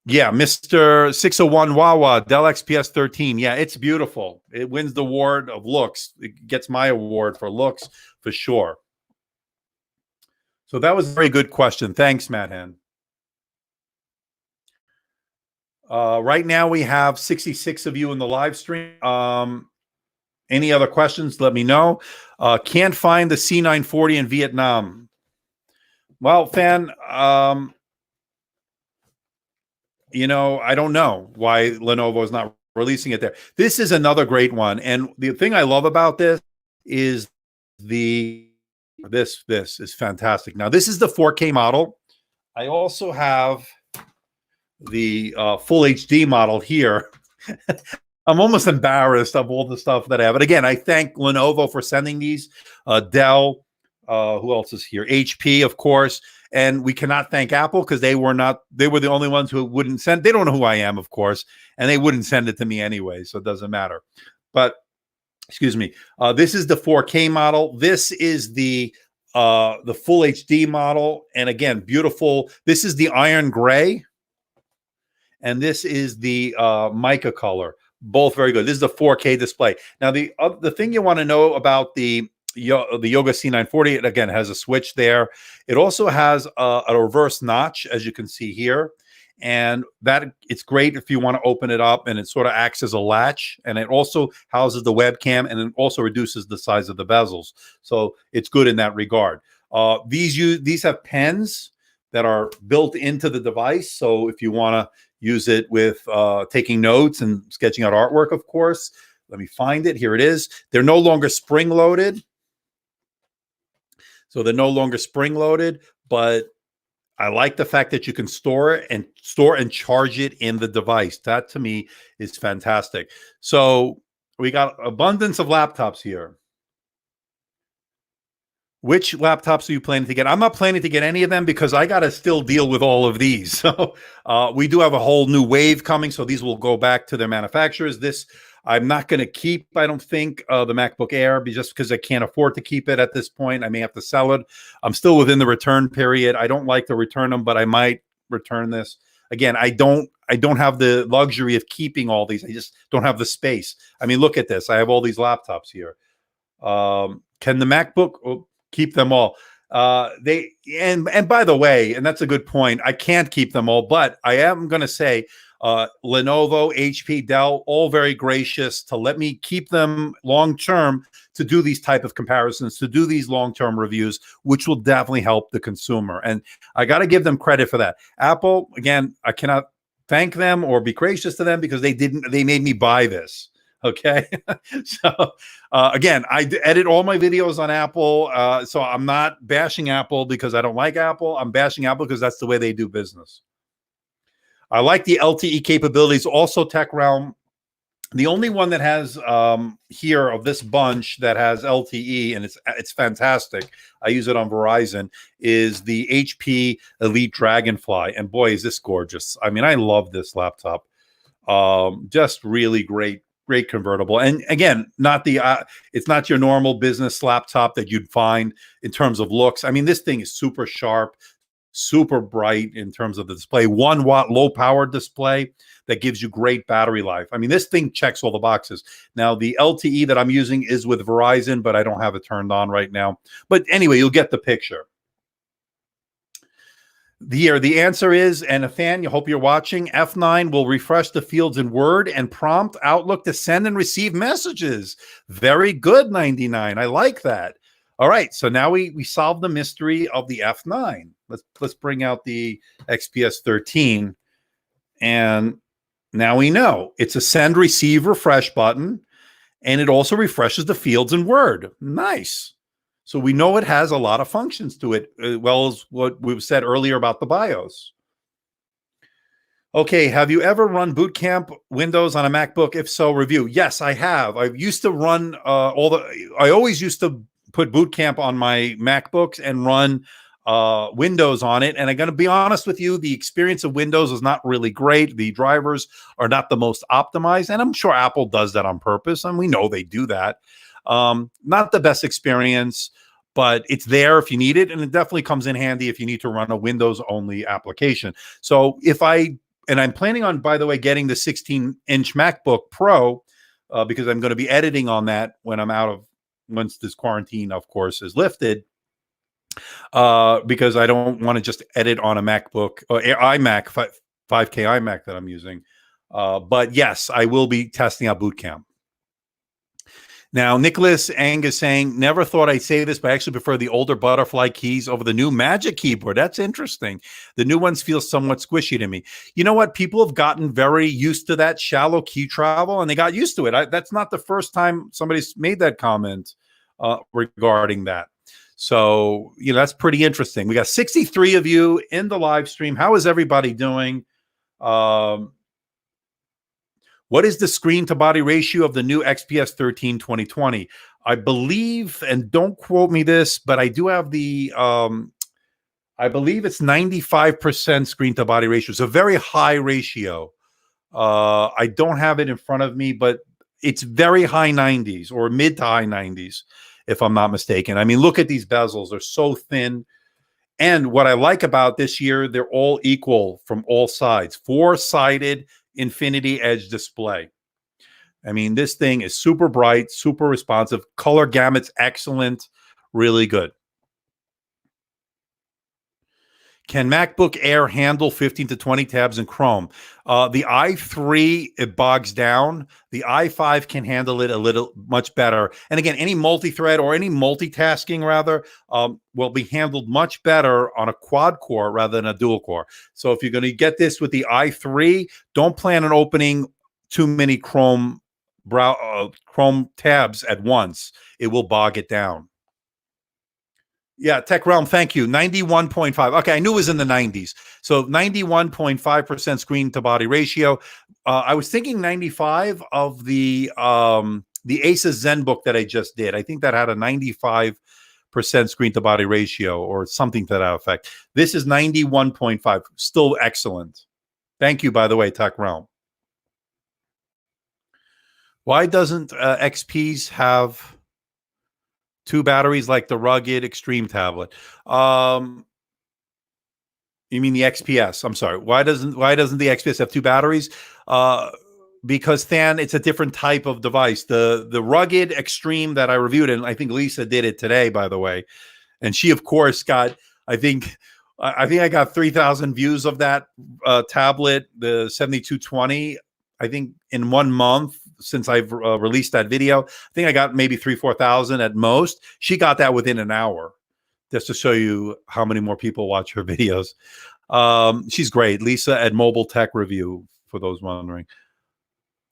A: Yeah, Mr. 601 Wawa, Dell XPS 13. Yeah, it's beautiful. It wins the award of looks. It gets my award for looks for sure. So that was a very good question. Thanks, Madhan. Right now we have 66 of you in the live stream. Any other questions? Let me know. Can't find the C940 in Vietnam. Well, Fan, I don't know why Lenovo is not releasing it there. This is another great one. And the thing I love about this is this is fantastic. Now, this is the 4K model. I also have the full HD model here. I'm almost embarrassed of all the stuff that I have. But again, I thank Lenovo for sending these. Dell, who else is here? HP, of course. And we cannot thank Apple because they were the only ones who wouldn't send. They don't know who I am, of course, and they wouldn't send it to me anyway, so it doesn't matter. But excuse me, this is the 4K model. This is the full HD model, and again, beautiful. This is the iron gray, and this is the mica color. Both very good. This is the 4K display. Now, the thing you want to know about the Yoga C940, it again has a switch there. It also has a reverse notch, as you can see here, and that it's great if you want to open it up, and it sort of acts as a latch, and it also houses the webcam, and it also reduces the size of the bezels, so it's good in that regard. These have pens that are built into the device, so if you want to use it with taking notes and sketching out artwork, of course. Let me find it. Here it is. They're no longer spring-loaded. So they're no longer spring-loaded, but I like the fact that you can store and charge it in the device. That, to me, is fantastic. So we got abundance of laptops here. Which laptops are you planning to get? I'm not planning to get any of them because I got to still deal with all of these. So we do have a whole new wave coming, so these will go back to their manufacturers. This I'm not going to keep, I don't think, the MacBook Air just because I can't afford to keep it at this point. I may have to sell it. I'm still within the return period. I don't like to return them, but I might return this. Again, I don't have the luxury of keeping all these. I just don't have the space. I mean, look at this. I have all these laptops here. Can the MacBook keep them all? And by the way, and that's a good point, I can't keep them all, but I am going to say Lenovo, HP, Dell, all very gracious to let me keep them long-term to do these type of comparisons, to do these long-term reviews, which will definitely help the consumer. And I got to give them credit for that. Apple, again, I cannot thank them or be gracious to them because they made me buy this. Okay. So again, I edit all my videos on Apple. So I'm not bashing Apple because I don't like Apple. I'm bashing Apple because that's the way they do business. I like the LTE capabilities. Also, Tech Realm, the only one that has here of this bunch that has LTE, and it's fantastic. I use it on Verizon, is the HP Elite Dragonfly. And boy, is this gorgeous. I mean, I love this laptop. Just really great convertible. And again, not the it's not your normal business laptop that you'd find in terms of looks. I mean, this thing is super sharp, super bright in terms of the display. 1 watt low power display that gives you great battery life. I mean, this thing checks all the boxes. Now, the LTE that I'm using is with Verizon, but I don't have it turned on right now. But anyway, you'll get the picture. The answer is, and a fan, you hope you're watching, F9 will refresh the fields in Word and prompt Outlook to send and receive messages. Very good, 99. I like that. All right, so now we solved the mystery of the F9. Let's bring out the XPS 13, and now we know it's a send, receive, refresh button, and it also refreshes the fields in Word. Nice. So we know it has a lot of functions to it, as well as what we've said earlier about the BIOS. Okay, have you ever run Boot Camp Windows on a MacBook? If so, review. Yes, I have. I used to run I always used to put Boot Camp on my MacBooks and run Windows on it. And I'm going to be honest with you, the experience of Windows is not really great. The drivers are not the most optimized, and I'm sure Apple does that on purpose, and we know they do that. Not the best experience, but it's there if you need it, and it definitely comes in handy if you need to run a Windows-only application. So I'm planning on, by the way, getting the 16-inch MacBook Pro because I'm going to be editing on that once this quarantine, of course, is lifted. Because I don't want to just edit on a MacBook or iMac, 5K iMac that I'm using. But yes, I will be testing out Boot Camp. Now, Nicholas Angus saying, never thought I'd say this, but I actually prefer the older butterfly keys over the new Magic keyboard. That's interesting. The new ones feel somewhat squishy to me. You know what? People have gotten very used to that shallow key travel, and they got used to it. That's not the first time somebody's made that comment regarding that. So, that's pretty interesting. We got 63 of you in the live stream. How is everybody doing? What is the screen to body ratio of the new XPS 13 2020? I believe, and don't quote me this, but I do have I believe it's 95% screen to body ratio. It's a very high ratio. I don't have it in front of me, but it's very high 90s or mid to high 90s, if I'm not mistaken. I mean, look at these bezels. They're so thin. And what I like about this year, they're all equal from all sides. 4-sided infinity edge display. I mean, this thing is super bright, super responsive. Color gamut's excellent. Really good. Can MacBook Air handle 15 to 20 tabs in Chrome? The i3, it bogs down. The i5 can handle it much better. And again, any multi-thread or any multitasking rather will be handled much better on a quad core rather than a dual core. So if you're going to get this with the i3, don't plan on opening too many Chrome tabs at once. It will bog it down. Yeah, Tech Realm, thank you. 91.5. Okay, I knew it was in the 90s. So 91.5% screen to body ratio. I was thinking 95 of the Asus ZenBook that I just did. I think that had a 95% screen to body ratio or something to that effect. This is 91.5. Still excellent. Thank you, by the way, Tech Realm. Why doesn't XPs have 2 batteries like the rugged Extreme tablet? You mean the XPS? I'm sorry. Why doesn't the XPS have 2 batteries? Because Than, it's a different type of device. The rugged Extreme that I reviewed, and I think Lisa did it today, by the way, and she of course got, I think I got 3,000 views of that tablet, the 7220. I think in 1 month since I've released that video, I think I got maybe 3,000-4,000 at most. She got that within an hour, just to show you how many more people watch her videos. She's great. Lisa at Mobile Tech Review, for those wondering.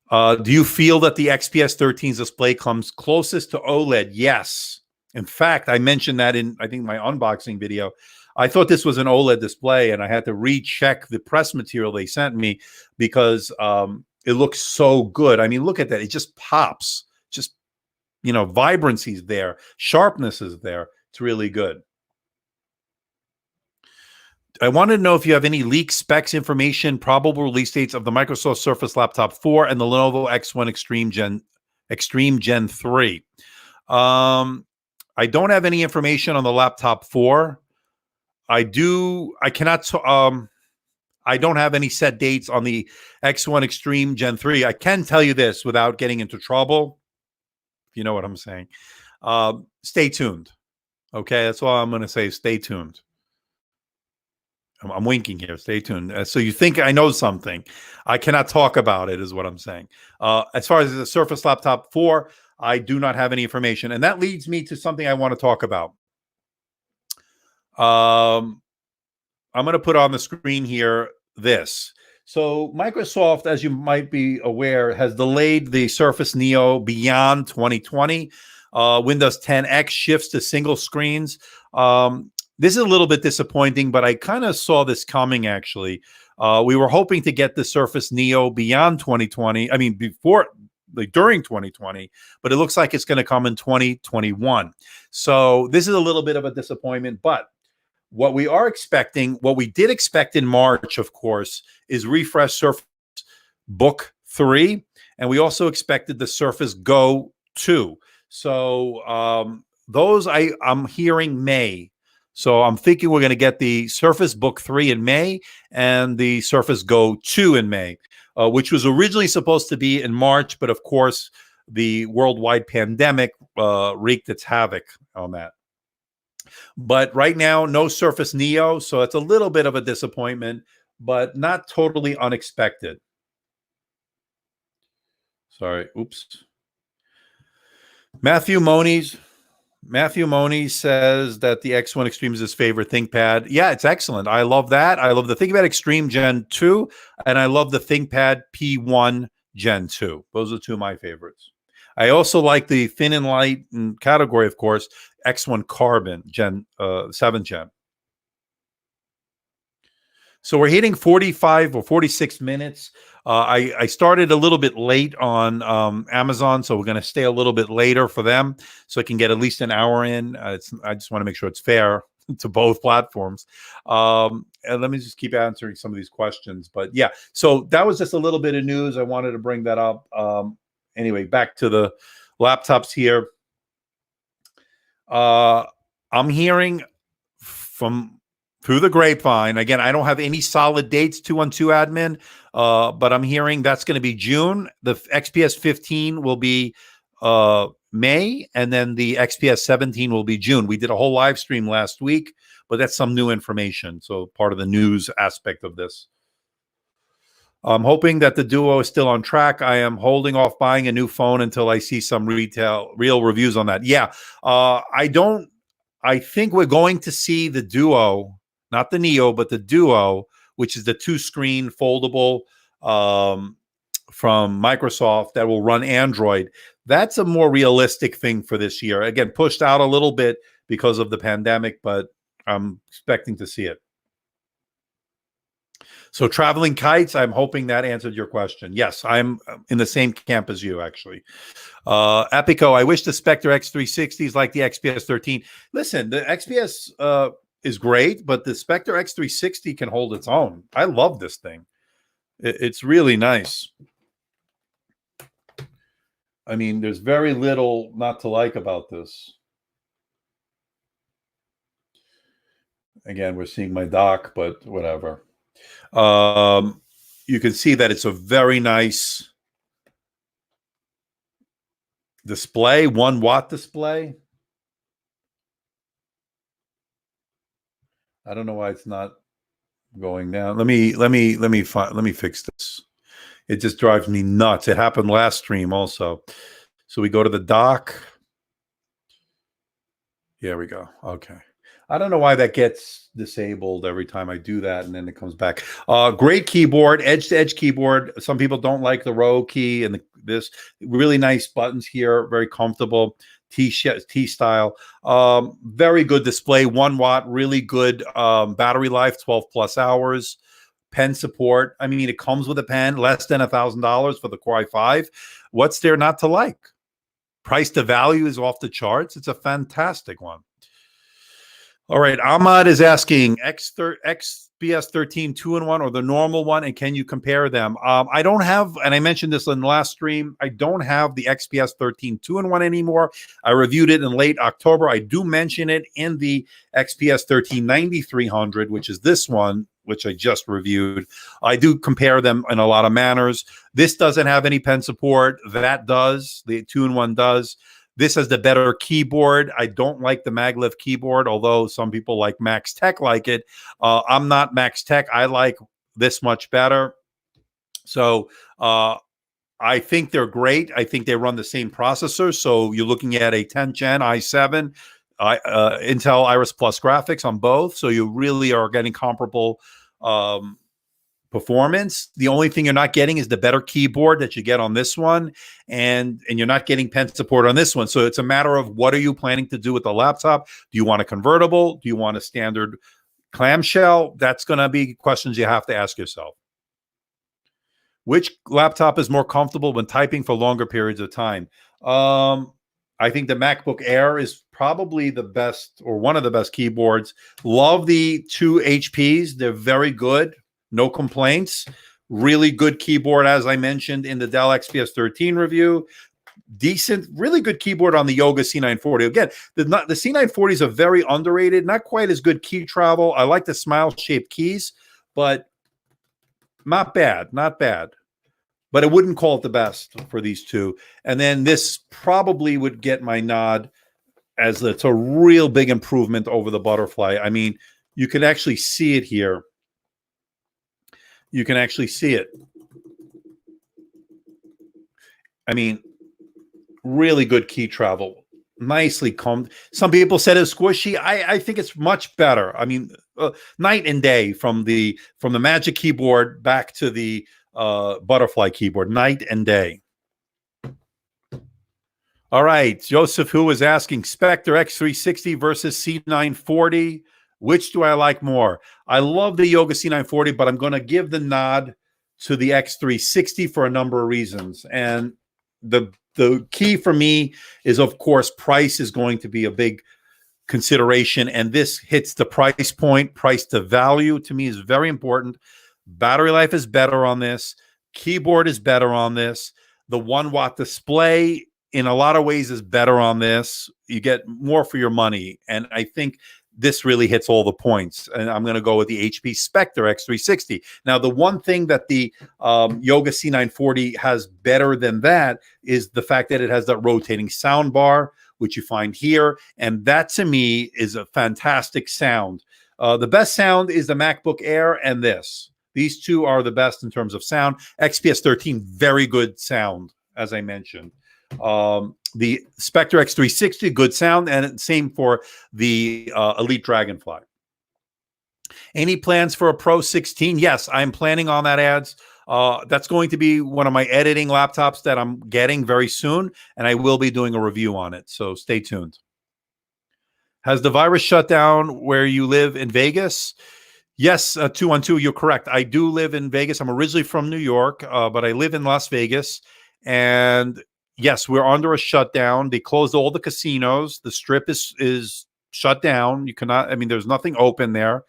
A: Do you feel that the XPS 13's display comes closest to OLED? Yes. In fact, I mentioned that in, I think, my unboxing video. I thought this was an OLED display, and I had to recheck the press material they sent me because it looks so good. I mean, look at that. It just pops. Just, vibrancy's there. Sharpness is there. It's really good. I wanted to know if you have any leak specs information, probable release dates of the Microsoft Surface Laptop 4 and the Lenovo X1 Extreme Gen 3. I don't have any information on the Laptop 4. I don't have any set dates on the X1 Extreme Gen 3. I can tell you this without getting into trouble, if you know what I'm saying. Stay tuned. Okay, that's all I'm going to say. Stay tuned. I'm winking here. Stay tuned. So you think I know something. I cannot talk about it is what I'm saying. As far as the Surface Laptop 4, I do not have any information. And that leads me to something I want to talk about. I'm going to put on the screen here this. So Microsoft, as you might be aware, has delayed the Surface Neo beyond 2020. Windows 10X shifts to single screens. This is a little bit disappointing, but I kind of saw this coming, actually. We were hoping to get the Surface Neo beyond 2020. I mean, during 2020, but it looks like it's going to come in 2021. So this is a little bit of a disappointment, but what we did expect in March, of course, is refresh Surface Book 3, and we also expected the Surface Go 2. So those I'm hearing May. So I'm thinking we're going to get the Surface Book 3 in May and the Surface Go 2 in May, which was originally supposed to be in March, but of course the worldwide pandemic wreaked its havoc on that. But right now, no Surface Neo, so it's a little bit of a disappointment, but not totally unexpected. Sorry, oops. Matthew Moniz says that the X1 Extreme is his favorite ThinkPad. Yeah, it's excellent. I love that. I love the ThinkPad Extreme Gen 2, and I love the ThinkPad P1 Gen 2. Those are two of my favorites. I also like the thin and light category, of course, X1 Carbon Gen 7 Gen. So we're hitting 45 or 46 minutes. I started a little bit late on Amazon, so we're going to stay a little bit later for them so I can get at least an hour in. I just want to make sure it's fair to both platforms. And let me just keep answering some of these questions. But yeah, so that was just a little bit of news. I wanted to bring that up. Anyway, back to the laptops here. I'm hearing through the grapevine. Again, I don't have any solid dates, 212 admin, but I'm hearing that's going to be June. The XPS 15 will be May, and then the XPS 17 will be June. We did a whole live stream last week, but that's some new information. So part of the news aspect of this. I'm hoping that the Duo is still on track. I am holding off buying a new phone until I see some real reviews on that. Yeah, I think we're going to see the Duo, not the Neo, but the Duo, which is the 2-screen foldable from Microsoft that will run Android. That's a more realistic thing for this year. Again, pushed out a little bit because of the pandemic, but I'm expecting to see it. So traveling kites, I'm hoping that answered your question. Yes, I'm in the same camp as you, actually. Epico, I wish the Spectre X360 is like the XPS 13. Listen, the XPS is great, but the Spectre X360 can hold its own. I love this thing. It's really nice. I mean, there's very little not to like about this. Again, we're seeing my dock, but whatever. You can see that it's a very nice display, 1-watt display. I don't know why it's not going down. Let me fix this. It just drives me nuts. It happened last stream also. So we go to the dock. Here we go. Okay. I don't know why that gets disabled every time I do that, and then it comes back. Great keyboard, edge-to-edge keyboard. Some people don't like the row key and this. Really nice buttons here, very comfortable. T style. Very good display, 1 watt, really good battery life, 12 plus hours. Pen support. I mean, it comes with a pen, less than $1,000 for the Core i5. What's there not to like? Price to value is off the charts. It's a fantastic one. All right, Ahmad is asking XPS 13 2-in-1 or the normal one, and can you compare them? I don't have, and I mentioned this in the last stream, I don't have the XPS 13 2-in-1 anymore. I reviewed it in late October. I do mention it in the XPS 13 9300, which is this one, which I just reviewed. I do compare them in a lot of manners. This doesn't have any pen support. That does. The 2-in-1 does. This has the better keyboard. I don't like the maglev keyboard, although some people like Max Tech like it. I'm not Max Tech. I like this much better. So I think they're great. I think they run the same processor. So you're looking at a 10th gen i7, Intel Iris Plus graphics on both. So you really are getting comparable performance. The only thing you're not getting is the better keyboard that you get on this one, and you're not getting pen support on this one. So it's a matter of, what are you planning to do with the laptop? Do you want a convertible? Do you want a standard clamshell? That's going to be questions you have to ask yourself. Which laptop is more comfortable when typing for longer periods of time? I think the MacBook Air is probably the best, or one of the best keyboards. Love the 2 HPs. They're very good. No complaints. Really good keyboard, as I mentioned in the Dell XPS 13 review. Decent, really good keyboard on the Yoga C940. Again, the C940 is a very underrated, not quite as good key travel. I like the smile-shaped keys, but not bad, not bad. But I wouldn't call it the best for these two. And then this probably would get my nod, as it's a real big improvement over the Butterfly. I mean, you can actually see it here. You can actually see it. I mean, really good key travel. Nicely combed. Some people said it's squishy. I think it's much better. I mean, night and day from the Magic Keyboard back to the Butterfly keyboard. Night and day. All right. Joseph, who was asking, Spectre X360 versus C940. Which do I like more? I love the Yoga C940, but I'm going to give the nod to the X360 for a number of reasons. And the key for me is, of course, price is going to be a big consideration. And this hits the price point. Price to value to me is very important. Battery life is better on this. Keyboard is better on this. The 1 watt display in a lot of ways is better on this. You get more for your money. And I think this really hits all the points. And I'm going to go with the HP Spectre X360. Now, the one thing that the Yoga C940 has better than that is the fact that it has that rotating sound bar, which you find here. And that, to me, is a fantastic sound. The best sound is the MacBook Air and this. These two are the best in terms of sound. XPS 13, very good sound, as I mentioned. The Spectre X360, good sound, and same for the Elite Dragonfly. Any plans for a Pro 16? Yes, I'm planning on that, ads. That's going to be one of my editing laptops that I'm getting very soon, and I will be doing a review on it, so stay tuned. Has the virus shut down where you live in Vegas? Yes, 212, you're correct. I do live in Vegas. I'm originally from New York, but I live in Las Vegas, and yes, we're under a shutdown. They closed all the casinos. The strip is shut down. You cannot, I mean, there's nothing open there,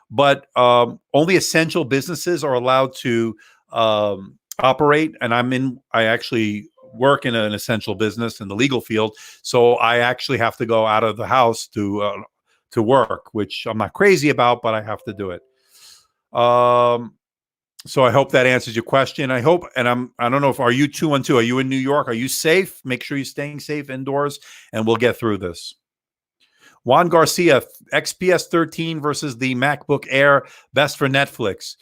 A: but only essential businesses are allowed to operate. And I actually work in an essential business in the legal field. So I actually have to go out of the house to work, which I'm not crazy about, but I have to do it. So I hope that answers your question. I hope, and I don't know if, are you 212? Are you in New York? Are you safe? Make sure you're staying safe indoors, and we'll get through this. Juan Garcia, XPS 13 versus the MacBook Air, best for Netflix.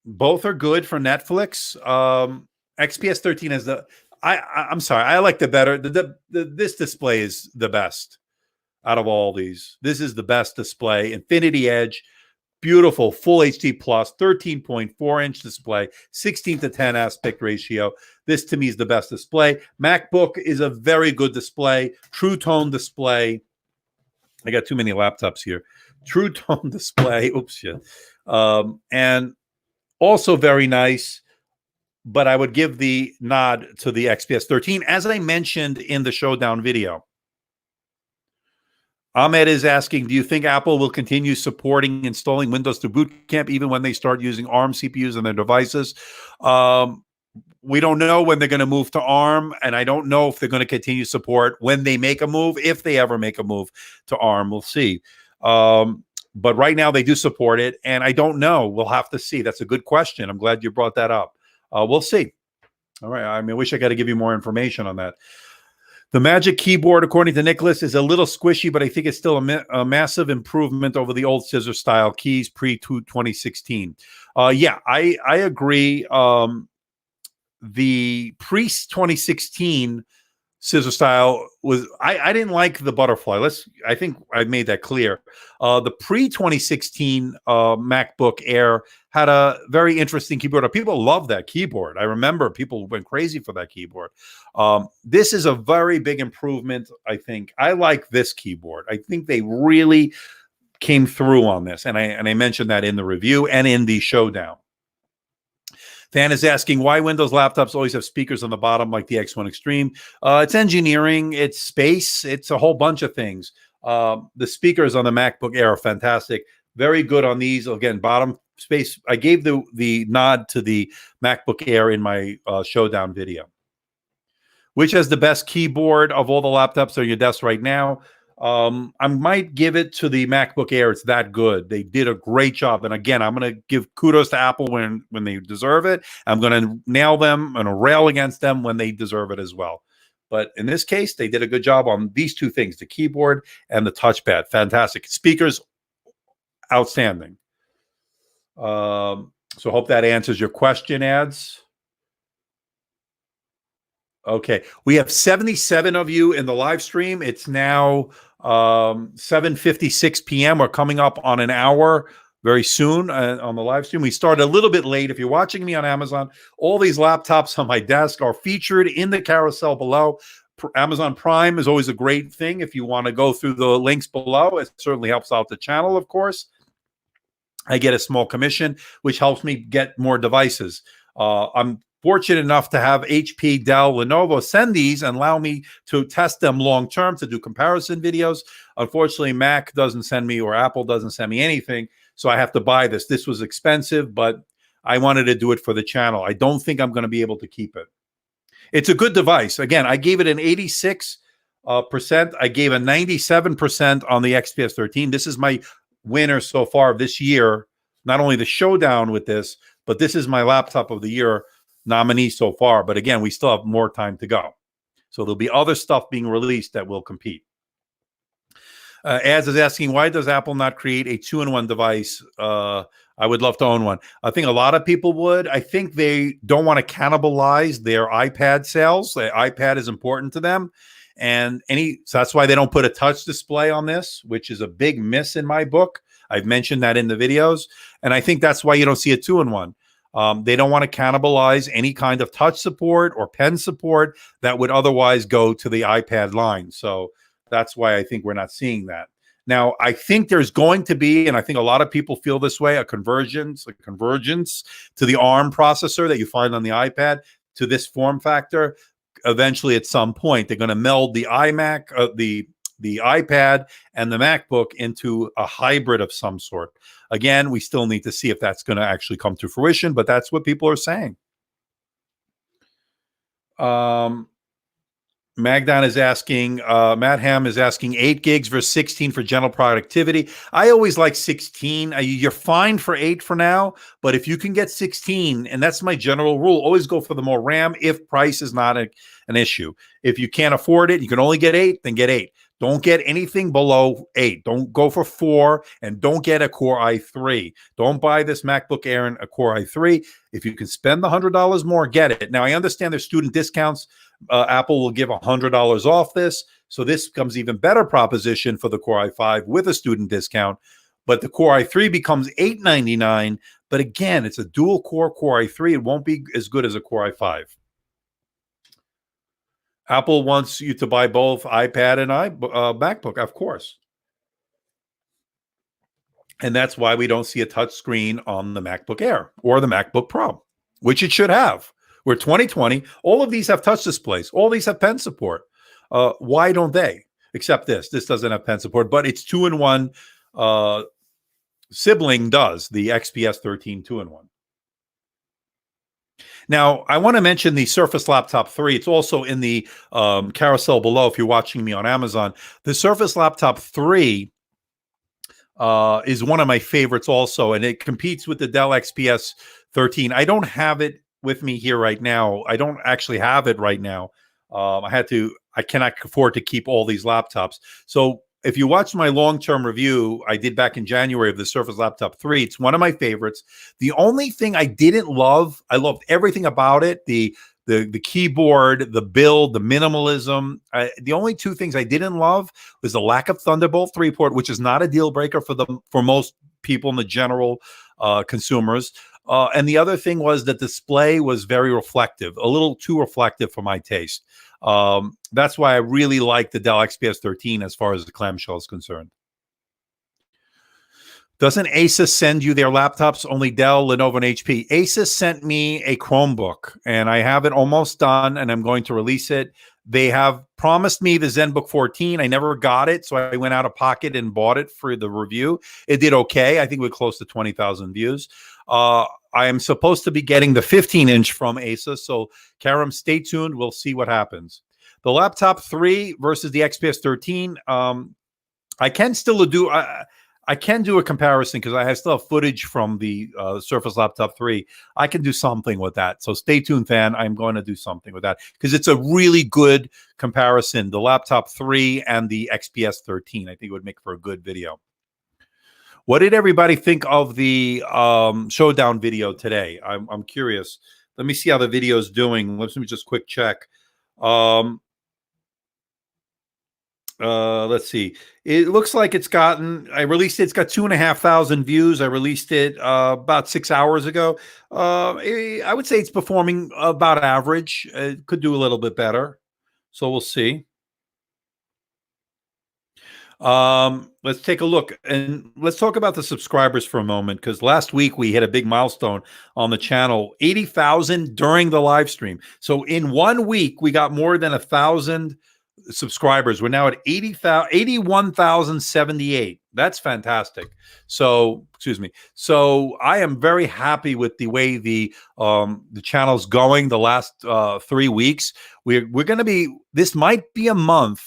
A: Both are good for Netflix. XPS 13 is I'm sorry. I like the better. This display is the best out of all these. This is the best display. Infinity Edge, beautiful full HD plus, 13.4-inch display, 16:10 aspect ratio. This to me is the best display. MacBook is a very good display. True Tone display. I got too many laptops here. True Tone display. Oops, shit. And also very nice. But I would give the nod to the XPS 13, as I mentioned in the Showdown video. Ahmed is asking, do you think Apple will continue supporting installing Windows through Boot Camp even when they start using ARM CPUs on their devices? We don't know when they're going to move to ARM, and I don't know if they're going to continue support when they make a move, if they ever make a move to ARM. We'll see. But right now they do support it, and I don't know. We'll have to see. That's a good question. I'm glad you brought that up. We'll see. All right. I mean, I wish I got to give you more information on that. The Magic Keyboard, according to Nicholas, is a little squishy, but I think it's still a massive improvement over the old scissor style keys pre-2016. Yeah, I agree. The pre-2016 scissor style was I didn't like the butterfly. I think I made that clear. The pre-2016 MacBook Air had a very interesting keyboard. People love that keyboard. I remember people went crazy for that keyboard. This is a very big improvement, I think. I like this keyboard. I think they really came through on this, and I mentioned that in the review and in the Showdown. Fan is asking why Windows laptops always have speakers on the bottom like the X1 Extreme. It's engineering, it's space, it's a whole bunch of things. The speakers on the MacBook Air are fantastic. Very good on these. Again, bottom space. I gave the nod to the MacBook Air in my Showdown video. Which has the best keyboard of all the laptops on your desk right now? I might give it to the MacBook Air. It's that good. They did a great job. And again, I'm going to give kudos to Apple when they deserve it. I'm going to nail them and rail against them when they deserve it as well. But in this case, they did a good job on these two things, the keyboard and the touchpad. Fantastic. Speakers, outstanding. So hope that answers your question, Ads. Okay, we have 77 of you in the live stream. It's now 7:56 p.m. We're coming up on an hour very soon on the live stream. We started a little bit late. If you're watching me on Amazon, all these laptops on my desk are featured in the carousel below. Amazon Prime is always a great thing. If you want to go through the links below, it certainly helps out the channel, of course. I get a small commission, which helps me get more devices. I'm fortunate enough to have HP, Dell, Lenovo send these and allow me to test them long term to do comparison videos. Unfortunately, Mac doesn't send me or Apple doesn't send me anything, so I have to buy this. This was expensive, but I wanted to do it for the channel. I don't think I'm going to be able to keep it. It's a good device. Again, I gave it an 86%. I gave a 97% on the XPS 13. This is my winner so far this year. Not only the Showdown with this, but this is my laptop of the year nominee so far. But again, we still have more time to go. So there'll be other stuff being released that will compete. Ads is asking, why does Apple not create a 2-in-1 device? I would love to own one. I think a lot of people would. I think they don't want to cannibalize their iPad sales. The iPad is important to them. And so that's why they don't put a touch display on this, which is a big miss in my book. I've mentioned that in the videos. And I think that's why you don't see a 2-in-1. They don't want to cannibalize any kind of touch support or pen support that would otherwise go to the iPad line. So that's why I think we're not seeing that. Now, I think there's going to be, and I think a lot of people feel this way, a convergence to the ARM processor that you find on the iPad to this form factor. Eventually, at some point, they're going to meld the iMac, the iPad and the MacBook into a hybrid of some sort. Again, we still need to see if that's going to actually come to fruition, but that's what people are saying. Magdan is asking, Matt Ham is asking 8 gigs versus 16 for general productivity. I always like 16. You're fine for 8 for now, but if you can get 16, and that's my general rule, always go for the more RAM if price is not an issue. If you can't afford it, you can only get 8, then get 8. Don't get anything below 8. Don't go for 4, and don't get a Core i3. Don't buy this MacBook Air and a Core i3. If you can spend the $100 more, get it. Now, I understand there's student discounts. Apple will give $100 off this. So this becomes even better proposition for the Core i5 with a student discount. But the Core i3 becomes $899. But again, it's a dual core Core i3. It won't be as good as a Core i5. Apple wants you to buy both iPad and MacBook, of course. And that's why we don't see a touch screen on the MacBook Air or the MacBook Pro, which it should have. We're 2020. All of these have touch displays. All these have pen support. Why don't they? Except this. This doesn't have pen support, but it's 2-in-1. Sibling does, the XPS 13 2-in-1. Now, I want to mention the Surface Laptop 3. It's also in the carousel below if you're watching me on Amazon. The Surface Laptop 3 is one of my favorites also, and it competes with the Dell XPS 13. I don't have it with me here right now. I don't actually have it right now. I cannot afford to keep all these laptops. So if you watch my long-term review I did back in January of the Surface Laptop 3, it's one of my favorites. The only thing I didn't love, I loved everything about it, the keyboard, the build, the minimalism. The only two things I didn't love was the lack of Thunderbolt 3 port, which is not a deal breaker for most people in the general consumers. And the other thing was the display was very reflective, a little too reflective for my taste. That's why I really like the Dell XPS 13 as far as the clamshell is concerned. Doesn't Asus send you their laptops? Only Dell, Lenovo, and HP. Asus sent me a Chromebook, and I have it almost done, and I'm going to release it. They have promised me the ZenBook 14. I never got it, so I went out of pocket and bought it for the review. It did okay. I think we're close to 20,000 views. I am supposed to be getting the 15-inch from Asus, so Karam, stay tuned. We'll see what happens. The Laptop 3 versus the XPS 13. I can still do... I can do a comparison because I still have footage from the Surface Laptop 3. I can do something with that. So stay tuned, fan. I'm going to do something with that because it's a really good comparison. The Laptop 3 and the XPS 13. I think it would make for a good video. What did everybody think of the showdown video today? I'm curious. Let me see how the video is doing. Let me just quick check. Let's see. It looks like it's got 2,500 views. I released it about 6 hours ago. I would say it's performing about average. It could do a little bit better. So we'll see. Let's take a look and let's talk about the subscribers for a moment, because last week we hit a big milestone on the channel, 80,000 during the live stream. So in 1 week, we got more than 1,000 subscribers. We're now at 81,078. That's fantastic. So, excuse me. So I am very happy with the way the channel's going the last 3 weeks. We're going to be, this might be a month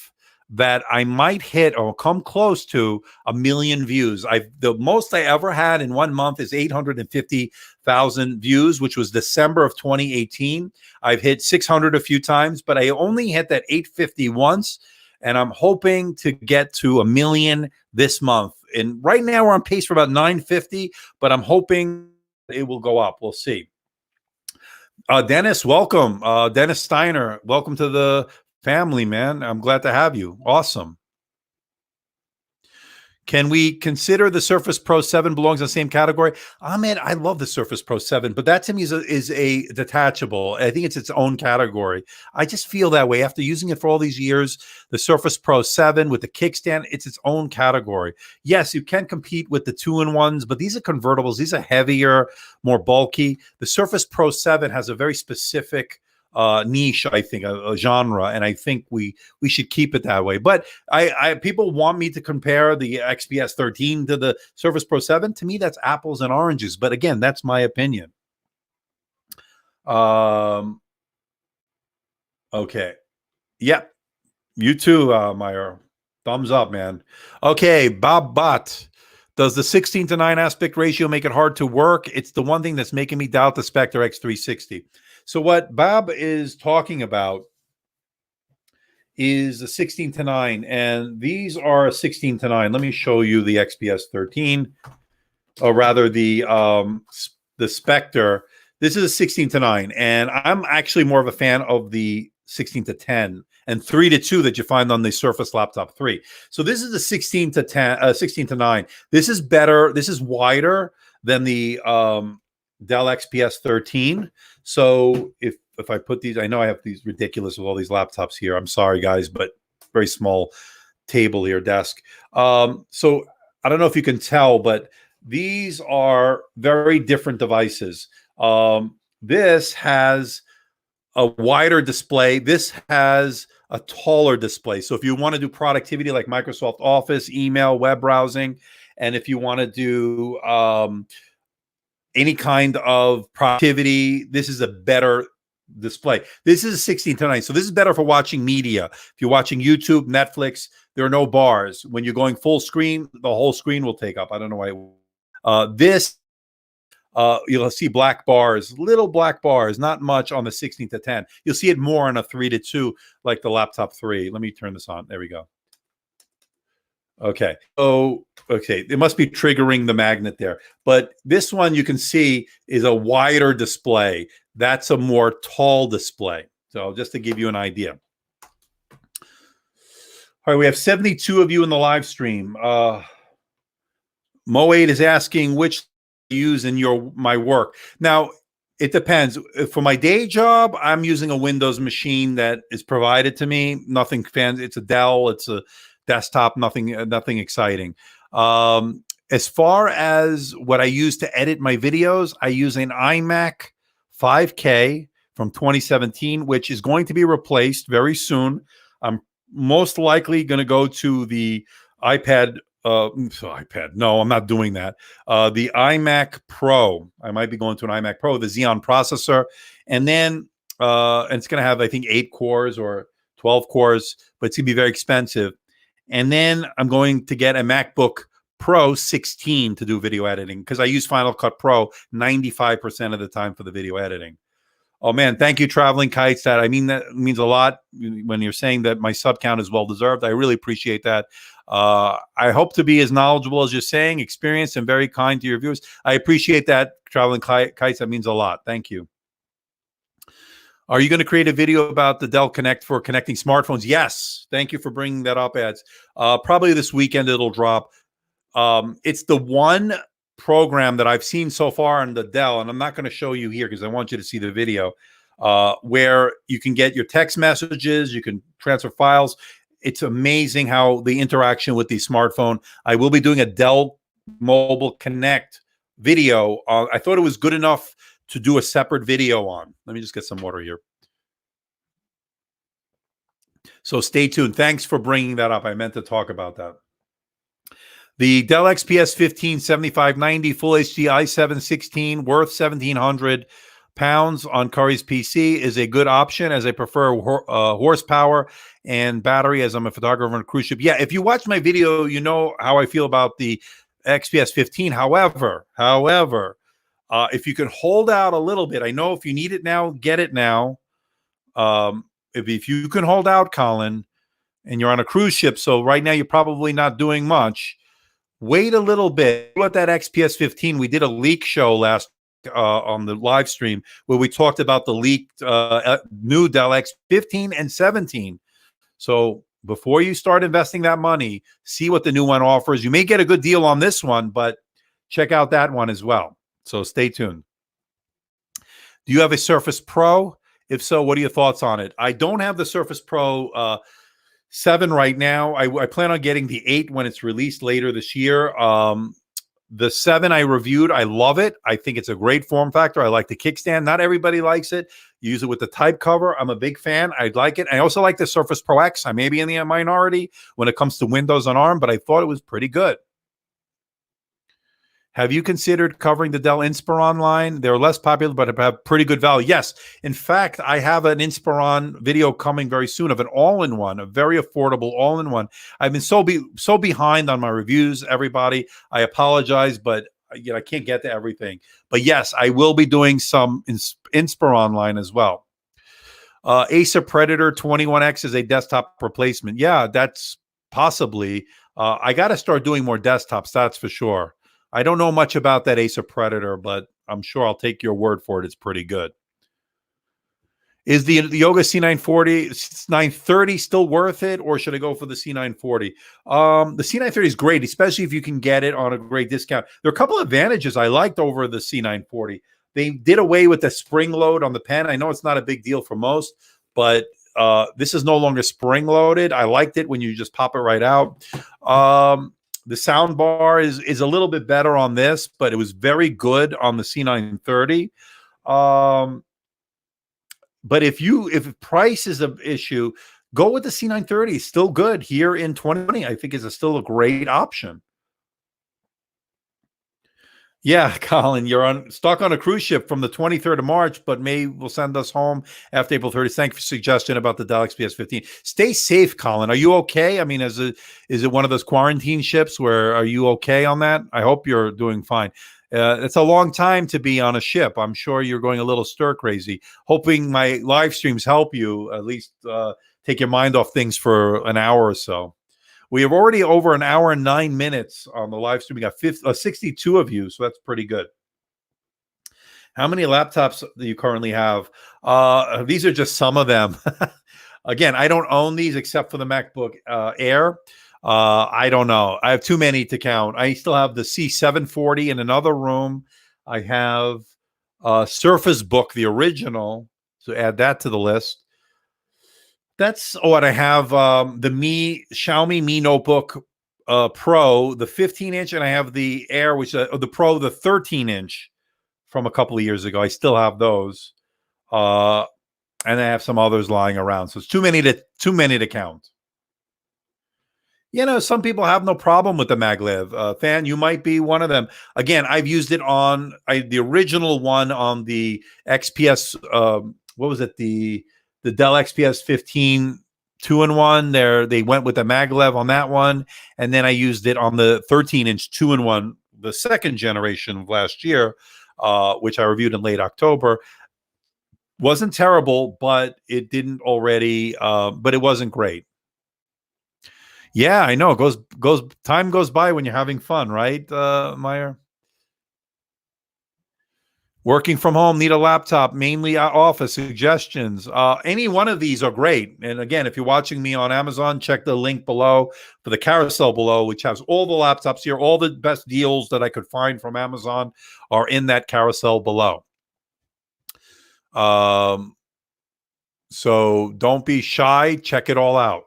A: that I might hit or come close to 1 million views. The most I ever had in 1 month is 850,000 views, which was December of 2018. I've hit 600 a few times, but I only hit that 850 once, and I'm hoping to get to 1 million this month. And right now we're on pace for about 950, but I'm hoping it will go up. We'll see. Dennis, welcome. Dennis Steiner, welcome to the family, man. I'm glad to have you. Awesome. Can we consider the Surface Pro 7 belongs in the same category? Ahmed, I love the Surface Pro 7, but that to me is a detachable. I think it's its own category. I just feel that way after using it for all these years. The Surface Pro 7 with the kickstand, it's its own category. Yes, you can compete with the 2-in-1s, but these are convertibles. These are heavier, more bulky. The Surface Pro 7 has a very specific niche, I think, a genre, and I think we should keep it that way. But people want me to compare the XPS 13 to the Surface Pro 7. To me, that's apples and oranges. But again, that's my opinion. Okay. Yep. You too, Meyer. Thumbs up, man. Okay, Bob Bott. Does the 16:9 aspect ratio make it hard to work? It's the one thing that's making me doubt the Spectre X360. So what Bob is talking about is the 16 to 9, and these are 16 to 9. Let me show you the XPS 13, or rather the Spectre. This is a 16 to 9, and I'm actually more of a fan of the 16 to 10 and 3 to 2 that you find on the Surface Laptop 3. So this is a 16 to 10, 16 to 9. This is better. This is wider than the Dell XPS 13. So if I put these, I know I have these ridiculous with all these laptops here. I'm sorry, guys, but very small table here, desk. So I don't know if you can tell, but these are very different devices. This has a wider display. This has a taller display. So if you want to do productivity like Microsoft Office, email, web browsing, and if you want to do any kind of productivity, this is a better display. This is a 16 to 9. So this is better for watching media. If you're watching YouTube, Netflix, there are no bars. When you're going full screen, the whole screen will take up. I don't know why. This, you'll see black bars, little black bars, not much on the 16 to 10. You'll see it more on a 3 to 2, like the laptop 3. Let me turn this on. There we go. Okay. Oh, okay. It must be triggering the magnet there. But this one you can see is a wider display. That's a more tall display. So just to give you an idea. All right, we have 72 of you in the live stream. Moade is asking which to use in my work. Now, it depends. For my day job, I'm using a Windows machine that is provided to me. Nothing fancy. It's a Dell. It's a desktop, nothing exciting. As far as what I use to edit my videos, I use an iMac 5K from 2017, which is going to be replaced very soon. I'm most likely going to go to the iPad. No, I'm not doing that. The iMac Pro. I might be going to an iMac Pro, the Xeon processor, and then and it's going to have, I think, 8 cores or 12 cores, but it's going to be very expensive. And then I'm going to get a MacBook Pro 16 to do video editing because I use Final Cut Pro 95% of the time for the video editing. Oh, man, thank you, Traveling Kites. That means a lot when you're saying that my sub count is well-deserved. I really appreciate that. I hope to be as knowledgeable as you're saying, experienced, and very kind to your viewers. I appreciate that, Traveling Kites. That means a lot. Thank you. Are you going to create a video about the Dell Connect for connecting smartphones? Yes. Thank you for bringing that up, Ads. Probably this weekend it'll drop. It's the one program that I've seen so far on the Dell, and I'm not going to show you here because I want you to see the video, where you can get your text messages, you can transfer files. It's amazing how the interaction with the smartphone. I will be doing a Dell Mobile Connect video. I thought it was good enough to do a separate video on. Let me just get some water here. So stay tuned. Thanks for bringing that up. I meant to talk about that. The Dell XPS 15 7590 Full HD i7 16 worth £1,700 on Curry's PC is a good option, as I prefer horsepower and battery, as I'm a photographer on a cruise ship. Yeah, if you watch my video, you know how I feel about the XPS 15. However, if you can hold out a little bit, I know if you need it now, get it now. If you can hold out, Colin, and you're on a cruise ship, so right now you're probably not doing much, wait a little bit. What that XPS 15, we did a leak show last on the live stream where we talked about the leaked new Dell X 15 and 17. So before you start investing that money, see what the new one offers. You may get a good deal on this one, but check out that one as well. So stay tuned. Do you have a Surface Pro? If so, what are your thoughts on it? I don't have the Surface Pro 7 right now. I plan on getting the 8 when it's released later this year. The 7 I reviewed. I love it. I think it's a great form factor. I like the kickstand. Not everybody likes it. You use it with the type cover. I'm a big fan. I like it. I also like the Surface Pro X. I may be in the minority when it comes to Windows on ARM, but I thought it was pretty good. Have you considered covering the Dell Inspiron line? They're less popular, but have pretty good value. Yes. In fact, I have an Inspiron video coming very soon of an all-in-one, a very affordable all-in-one. I've been so behind on my reviews, everybody. I apologize, but I can't get to everything. But yes, I will be doing some Inspiron line as well. Acer Predator 21X is a desktop replacement. Yeah, that's possibly. I got to start doing more desktops, that's for sure. I don't know much about that Acer Predator, but I'm sure I'll take your word for it. It's pretty good. Is the Yoga C940, 930 still worth it, or should I go for the C940? The C930 is great, especially if you can get it on a great discount. There are a couple of advantages I liked over the C940. They did away with the spring load on the pen. I know it's not a big deal for most, but this is no longer spring loaded. I liked it when you just pop it right out. The sound bar is a little bit better on this, but it was very good on the C930. But if price is an issue, go with the C930. Still good here in 2020. I think is still a great option. Yeah, Colin, you're stuck on a cruise ship from the 23rd of March, but May will send us home after April 30th. Thanks for suggestion about the Dell XPS 15. Stay safe, Colin. Are you okay? I mean, is it one of those quarantine ships where are you okay on that? I hope you're doing fine. It's a long time to be on a ship. I'm sure you're going a little stir crazy. Hoping my live streams help you at least take your mind off things for an hour or so. We have already over an hour and 9 minutes on the live stream. We got 62 of you, so that's pretty good. How many laptops do you currently have? These are just some of them. Again, I don't own these except for the MacBook Air. I don't know. I have too many to count. I still have the C740 in another room. I have Surface Book, the original, so add that to the list. That's what I have. The Xiaomi Mi Notebook Pro, the 15-inch, and I have the Air, which the Pro, the 13-inch from a couple of years ago. I still have those, and I have some others lying around. So it's too many to count. You know, some people have no problem with the maglev. Fan, you might be one of them. Again, I've used it on the original one on the XPS. What was it? The Dell XPS 15 2-in-1. There, they went with the maglev on that one, and then I used it on the 13-inch 2-in-1, the second generation of last year, which I reviewed in late October. Wasn't terrible, but it didn't already. But it wasn't great. Yeah, I know. Time goes by when you're having fun, right, Meyer? Working from home, need a laptop, mainly office suggestions. Any one of these are great. And again, if you're watching me on Amazon, check the link below for the carousel below, which has all the laptops here. All the best deals that I could find from Amazon are in that carousel below. So don't be shy. Check it all out.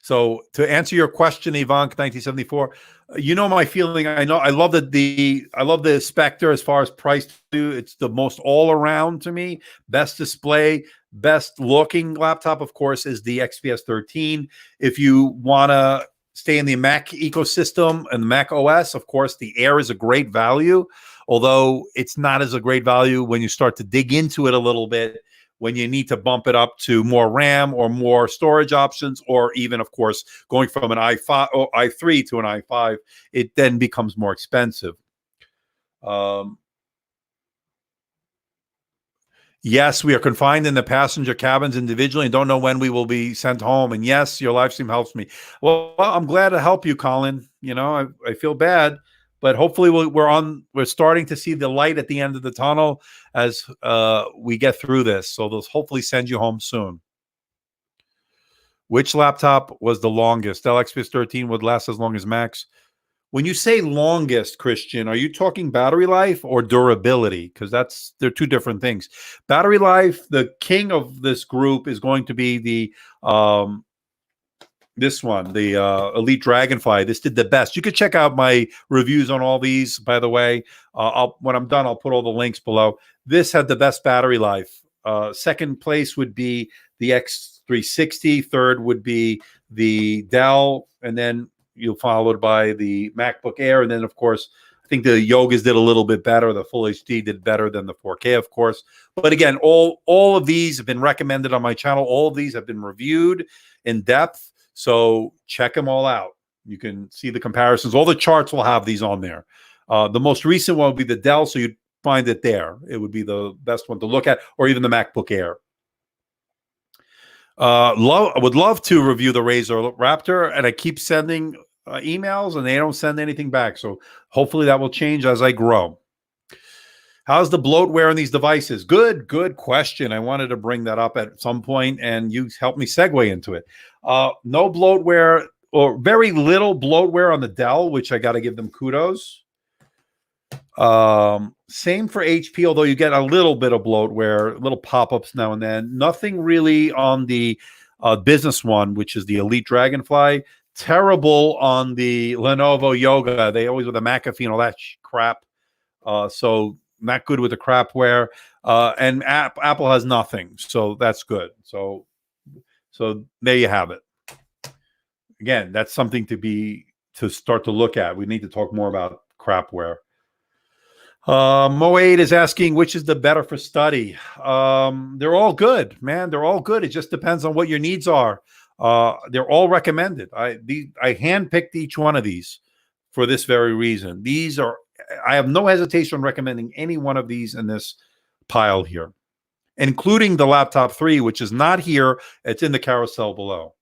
A: So to answer your question, Ivank 1974, you know my feeling. I know I love the Spectre as far as price. It's the most all around to me. Best display, best looking laptop, of course, is the XPS 13. If you want to stay in the Mac ecosystem and the Mac OS, of course, the Air is a great value, although it's not as a great value when you start to dig into it a little bit, when you need to bump it up to more RAM or more storage options, or even, of course, going from an i5 or i3 to an i5, it then becomes more expensive. Yes, we are confined in the passenger cabins individually and don't know when we will be sent home. And yes, your live stream helps me. Well, I'm glad to help you, Colin. You know, I feel bad, but hopefully we're starting to see the light at the end of the tunnel as we get through this. So they'll hopefully send you home soon. Which laptop was the longest? Dell XPS 13 would last as long as Max. When you say longest, Christian, are you talking battery life or durability? Because they're two different things. Battery life, the king of this group is going to be the this one, the Elite Dragonfly. This did the best. You could check out my reviews on all these, by the way. When I'm done, I'll put all the links below. This had the best battery life. Second place would be the X360. Third would be the Dell, and then you'll followed by the MacBook Air. And then, of course, I think the Yogas did a little bit better. The Full HD did better than the 4K, of course. But again, all of these have been recommended on my channel. All of these have been reviewed in depth. So check them all out. You can see the comparisons. All the charts will have these on there. The most recent one would be the Dell, so you'd find it there. It would be the best one to look at, or even the MacBook Air. I would love to review the Razer Raptor, and I keep sending emails, and they don't send anything back. So hopefully that will change as I grow. How's the bloatware in these devices? Good question. I wanted to bring that up at some point, and you helped me segue into it. No bloatware, or very little bloatware on the Dell, which I got to give them kudos. Same for HP, although you get a little bit of bloatware, little pop-ups now and then. Nothing really on the business one, which is the Elite Dragonfly. Terrible on the Lenovo Yoga. They always with the McAfee and all that crap. So not good with the crapware. And Apple has nothing, so that's good. So there you have it. Again, that's something to start to look at. We need to talk more about crapware. Moade is asking which is the better for study. They're all good, man. They're all good. It just depends on what your needs are. They're all recommended. I handpicked each one of these for this very reason. I have no hesitation recommending any one of these in this pile here, including the Laptop 3, which is not here. It's in the carousel below.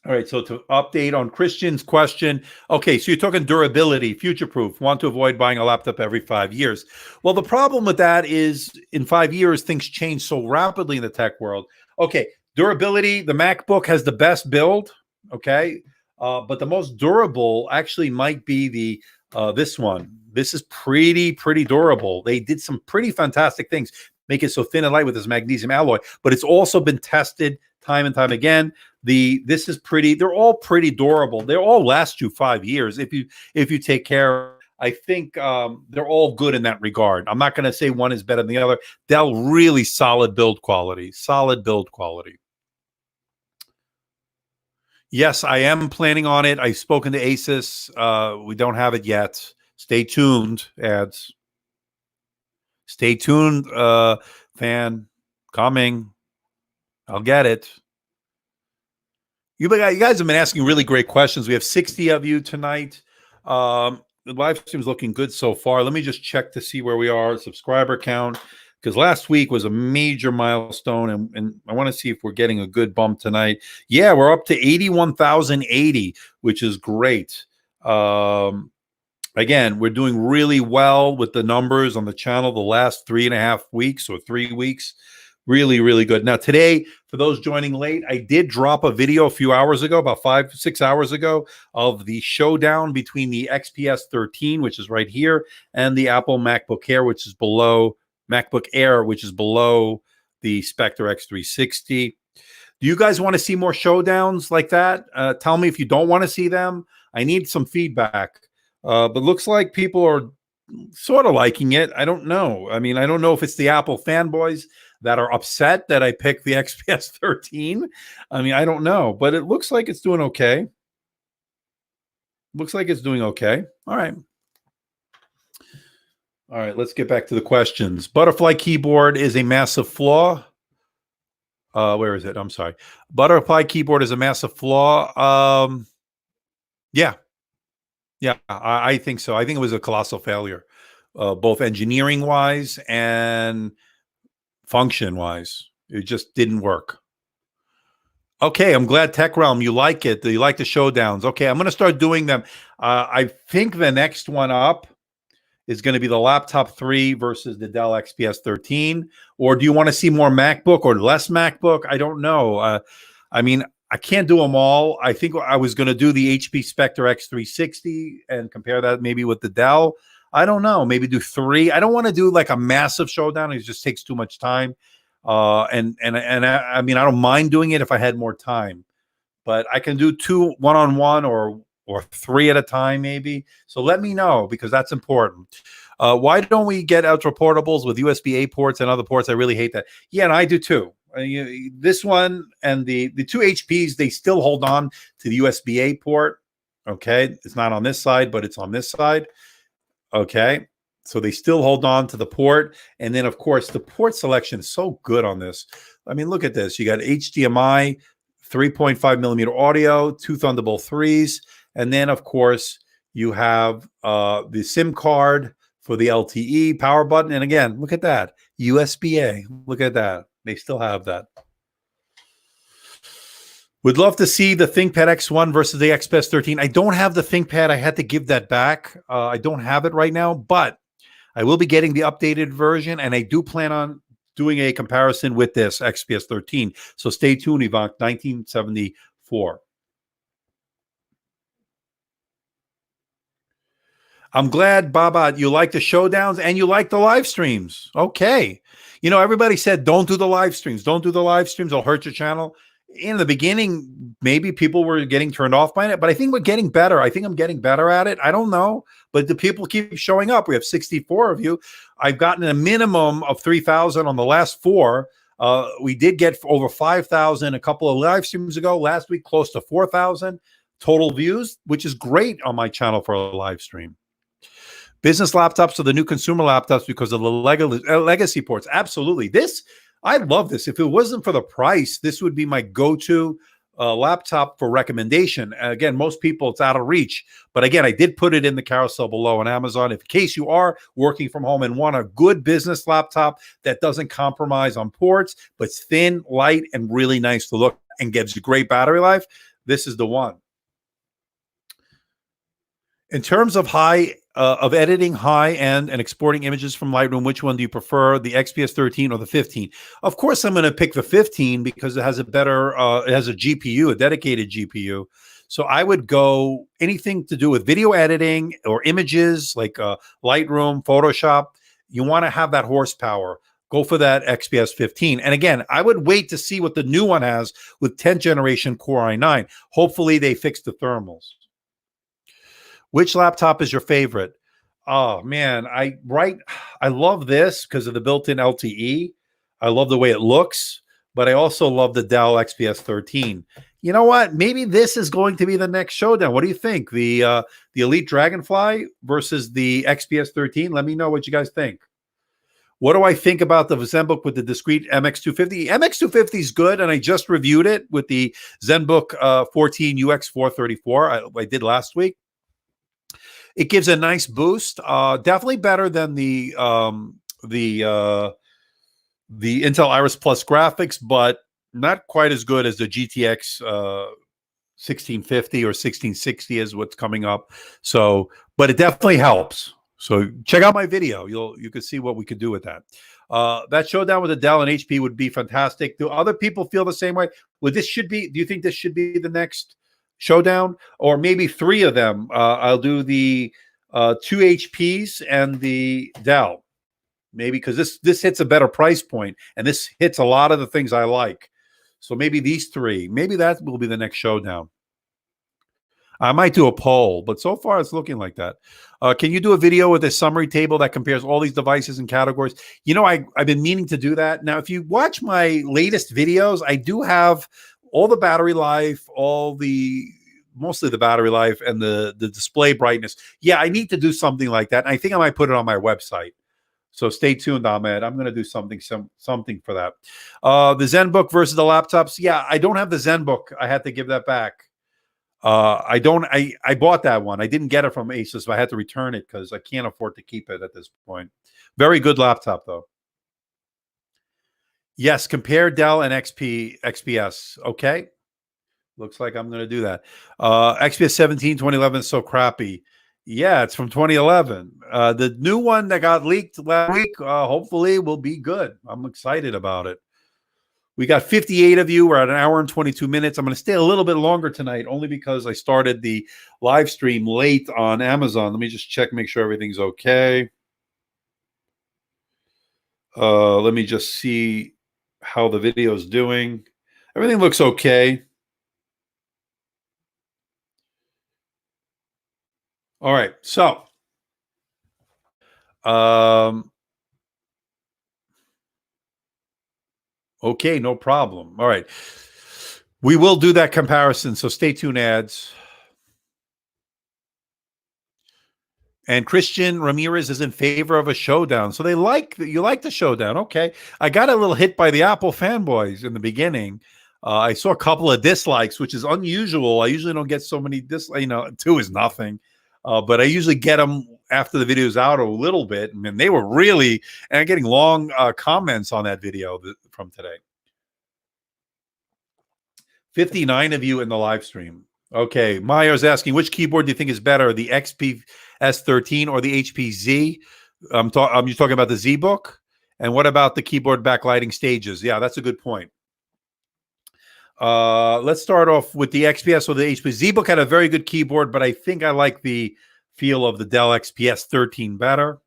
A: All right, so to update on Christian's question, okay, so you're talking durability, future-proof, want to avoid buying a laptop every 5 years. Well, the problem with that is in 5 years, things change so rapidly in the tech world. Okay, durability, the MacBook has the best build, okay? But the most durable actually might be this one. This is pretty durable. They did some pretty fantastic things, make it so thin and light with this magnesium alloy, but it's also been tested time and time again. They're all pretty durable. They all last you 5 years if you take care. I think they're all good in that regard. I'm not going to say one is better than the other. Dell, really solid build quality. Yes, I am planning on it. I've spoken to Asus. We don't have it yet. Stay tuned, ads. Stay tuned, fan. Coming. I'll get it. You guys have been asking really great questions. We have 60 of you tonight. The live stream is looking good so far. Let me just check to see where we are, subscriber count, because last week was a major milestone, and I want to see if we're getting a good bump tonight. Yeah, we're up to 81,080, which is great. Again, we're doing really well with the numbers on the channel the last 3.5 weeks or 3 weeks. Really good. Now, today, for those joining late, I did drop a video a few hours ago, about 5-6 hours ago, of the showdown between the XPS 13, which is right here, and the Apple MacBook Air, which is below the Spectre X360. Do you guys want to see more showdowns like that? Tell me if you don't want to see them. I need some feedback. But looks like people are sort of liking it. I don't know. I mean, I don't know if it's the Apple fanboys that are upset that I picked the XPS 13. I mean, I don't know, but it looks like it's doing okay. All right. Let's get back to the questions. Butterfly keyboard is a massive flaw. Where is it? I'm sorry. Butterfly keyboard is a massive flaw. Yeah, I think so. I think it was a colossal failure, both engineering-wise and function-wise. It just didn't work. Okay, I'm glad Tech Realm, you like it. You like the showdowns. Okay, I'm going to start doing them. I think the next one up is going to be the Laptop 3 versus the Dell XPS 13. Or do you want to see more MacBook or less MacBook? I don't know. I mean, I can't do them all. I think I was going to do the HP Spectre X360 and compare that maybe with the Dell. I don't know. Maybe do 3. I don't want to do like a massive showdown. It just takes too much time. I mean, I don't mind doing it if I had more time, but I can do 2 one-on-one or 3 at a time maybe. So let me know, because that's important. Why don't we get Ultraportables with USB-A ports and other ports? I really hate that. Yeah, and I do too. This one and the 2 HPs, they still hold on to the USB-A port. Okay, it's not on this side, but it's on this side. Okay, so they still hold on to the port. And then, of course, the port selection is so good on this. I mean, look at this. You got HDMI, 3.5 millimeter audio, 2 Thunderbolt 3s. And then, of course, you have the SIM card for the LTE power button. And again, look at that. USB-A. Look at that. They still have that. Would love to see the ThinkPad X1 versus the XPS 13. I don't have the ThinkPad. I had to give that back. I don't have it right now, but I will be getting the updated version, and I do plan on doing a comparison with this XPS 13. So stay tuned, Ivank, 1974. I'm glad, Baba, you like the showdowns and you like the live streams. Okay. You know, everybody said, don't do the live streams. Don't do the live streams. It'll hurt your channel. In the beginning, maybe people were getting turned off by it, but I think we're getting better. I think I'm getting better at it. I don't know, but the people keep showing up. We have 64 of you. I've gotten a minimum of 3,000 on the last 4. We did get over 5,000 a couple of live streams ago. Last week, close to 4,000 total views, which is great on my channel for a live stream. Business laptops are the new consumer laptops because of the legacy ports. Absolutely. I love this. If it wasn't for the price, this would be my go-to laptop for recommendation. Again, most people, it's out of reach. But again, I did put it in the carousel below on Amazon. In case you are working from home and want a good business laptop that doesn't compromise on ports, but it's thin, light, and really nice to look and gives you great battery life, this is the one. In terms of editing high-end and exporting images from Lightroom, which one do you prefer, the XPS 13 or the 15? Of course, I'm going to pick the 15 because it has a better, it has a GPU, a dedicated GPU. So I would go anything to do with video editing or images like Lightroom, Photoshop. You want to have that horsepower. Go for that XPS 15. And again, I would wait to see what the new one has with 10th generation Core i9. Hopefully, they fix the thermals. Which laptop is your favorite? Oh man, I love this because of the built-in LTE. I love the way it looks, but I also love the Dell XPS 13. You know what? Maybe this is going to be the next showdown. What do you think? The Elite Dragonfly versus the XPS 13? Let me know what you guys think. What do I think about the ZenBook with the discrete MX250? MX250 is good, and I just reviewed it with the ZenBook 14 UX434 I did last week. It gives a nice boost, definitely better than the Intel Iris Plus graphics, but not quite as good as the GTX 1650 or 1660 is what's coming up. So, but it definitely helps. So check out my video. You can see what we could do with that. That showdown with the Dell and HP would be fantastic. Do other people feel the same way? Well, do you think this should be the next showdown, or maybe 3 of them? I'll do the 2 HPs and the Dell, maybe, because this hits a better price point and this hits a lot of the things I like. So maybe these 3, maybe that will be the next showdown. I might do a poll, but so far it's looking like that. Can you do a video with a summary table that compares all these devices and categories? You know, I've been meaning to do that. Now, if you watch my latest videos, I do have all the battery life, mostly the battery life and the display brightness. Yeah, I need to do something like that. And I think I might put it on my website. So stay tuned, Ahmed. I'm going to do something for that. The ZenBook versus the laptops. Yeah, I don't have the ZenBook. I had to give that back. I bought that one. I didn't get it from Asus, so I had to return it because I can't afford to keep it at this point. Very good laptop, though. Yes, compare Dell and XPS. Okay. Looks like I'm going to do that. XPS 17 2011 is so crappy. Yeah, it's from 2011. The new one that got leaked last week, hopefully will be good. I'm excited about it. We got 58 of you. We're at 1 hour and 22 minutes. I'm going to stay a little bit longer tonight, only because I started the live stream late on Amazon. Let me just check, make sure everything's okay. Let me just see how the video is doing. Everything looks okay. All right, so okay, no problem. All right, we will do that comparison, so stay tuned, ads. And Christian Ramirez is in favor of a showdown. So you like the showdown. Okay. I got a little hit by the Apple fanboys in the beginning. I saw a couple of dislikes, which is unusual. I usually don't get so many dislikes. 2 is nothing. But I usually get them after the video's out a little bit, and they were really, and I'm getting long comments on that video from today. 59 of you in the live stream. Okay, Myers asking, which keyboard do you think is better, the XP S13 or the HP Z? You're talking about the ZBook? And what about the keyboard backlighting stages? Yeah, that's a good point. Let's start off with the XPS or the HP. ZBook had a very good keyboard, but I think I like the feel of the Dell XPS 13 better.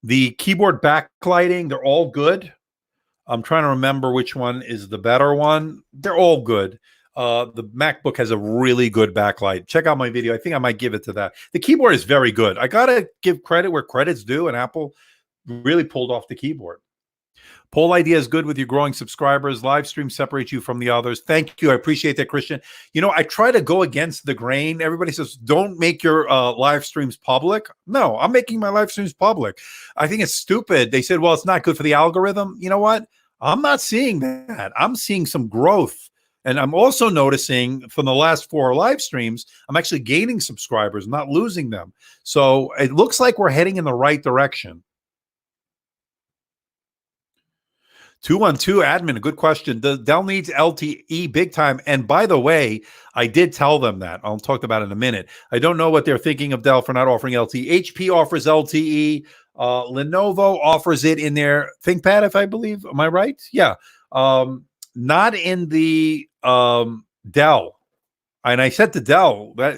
A: The keyboard backlighting, they're all good. I'm trying to remember which one is the better one. They're all good. The MacBook has a really good backlight. Check out my video. I think I might give it to that. The keyboard is very good. I got to give credit where credit's due, and Apple really pulled off the keyboard. Poll idea is good with your growing subscribers. Live stream separates you from the others. Thank you. I appreciate that, Christian. You know, I try to go against the grain. Everybody says, don't make your live streams public. No, I'm making my live streams public. I think it's stupid. They said, well, it's not good for the algorithm. You know what? I'm not seeing that. I'm seeing some growth. And I'm also noticing from the last 4 live streams, I'm actually gaining subscribers, not losing them. So it looks like we're heading in the right direction. 212 admin, a good question. Dell needs LTE big time. And by the way, I did tell them that. I'll talk about it in a minute. I don't know what they're thinking of Dell for not offering LTE. HP offers LTE. Lenovo offers it in their ThinkPad, if I believe. Am I right? Yeah. Not in the Dell. And I said to Dell that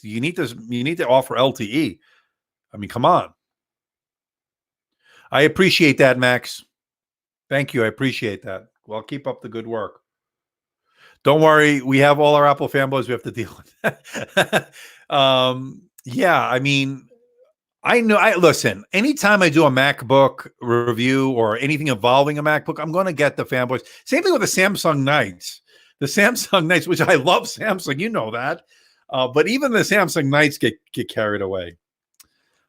A: you need to offer LTE. I mean, come on. I appreciate that, Max. Thank you. I appreciate that. Well, keep up the good work. Don't worry. We have all our Apple fanboys we have to deal with. Yeah, I mean, I know. Listen, anytime I do a MacBook review or anything involving a MacBook, I'm going to get the fanboys. Same thing with the Samsung Knights. The Samsung Knights, which I love Samsung, you know that. But even the Samsung Knights get carried away.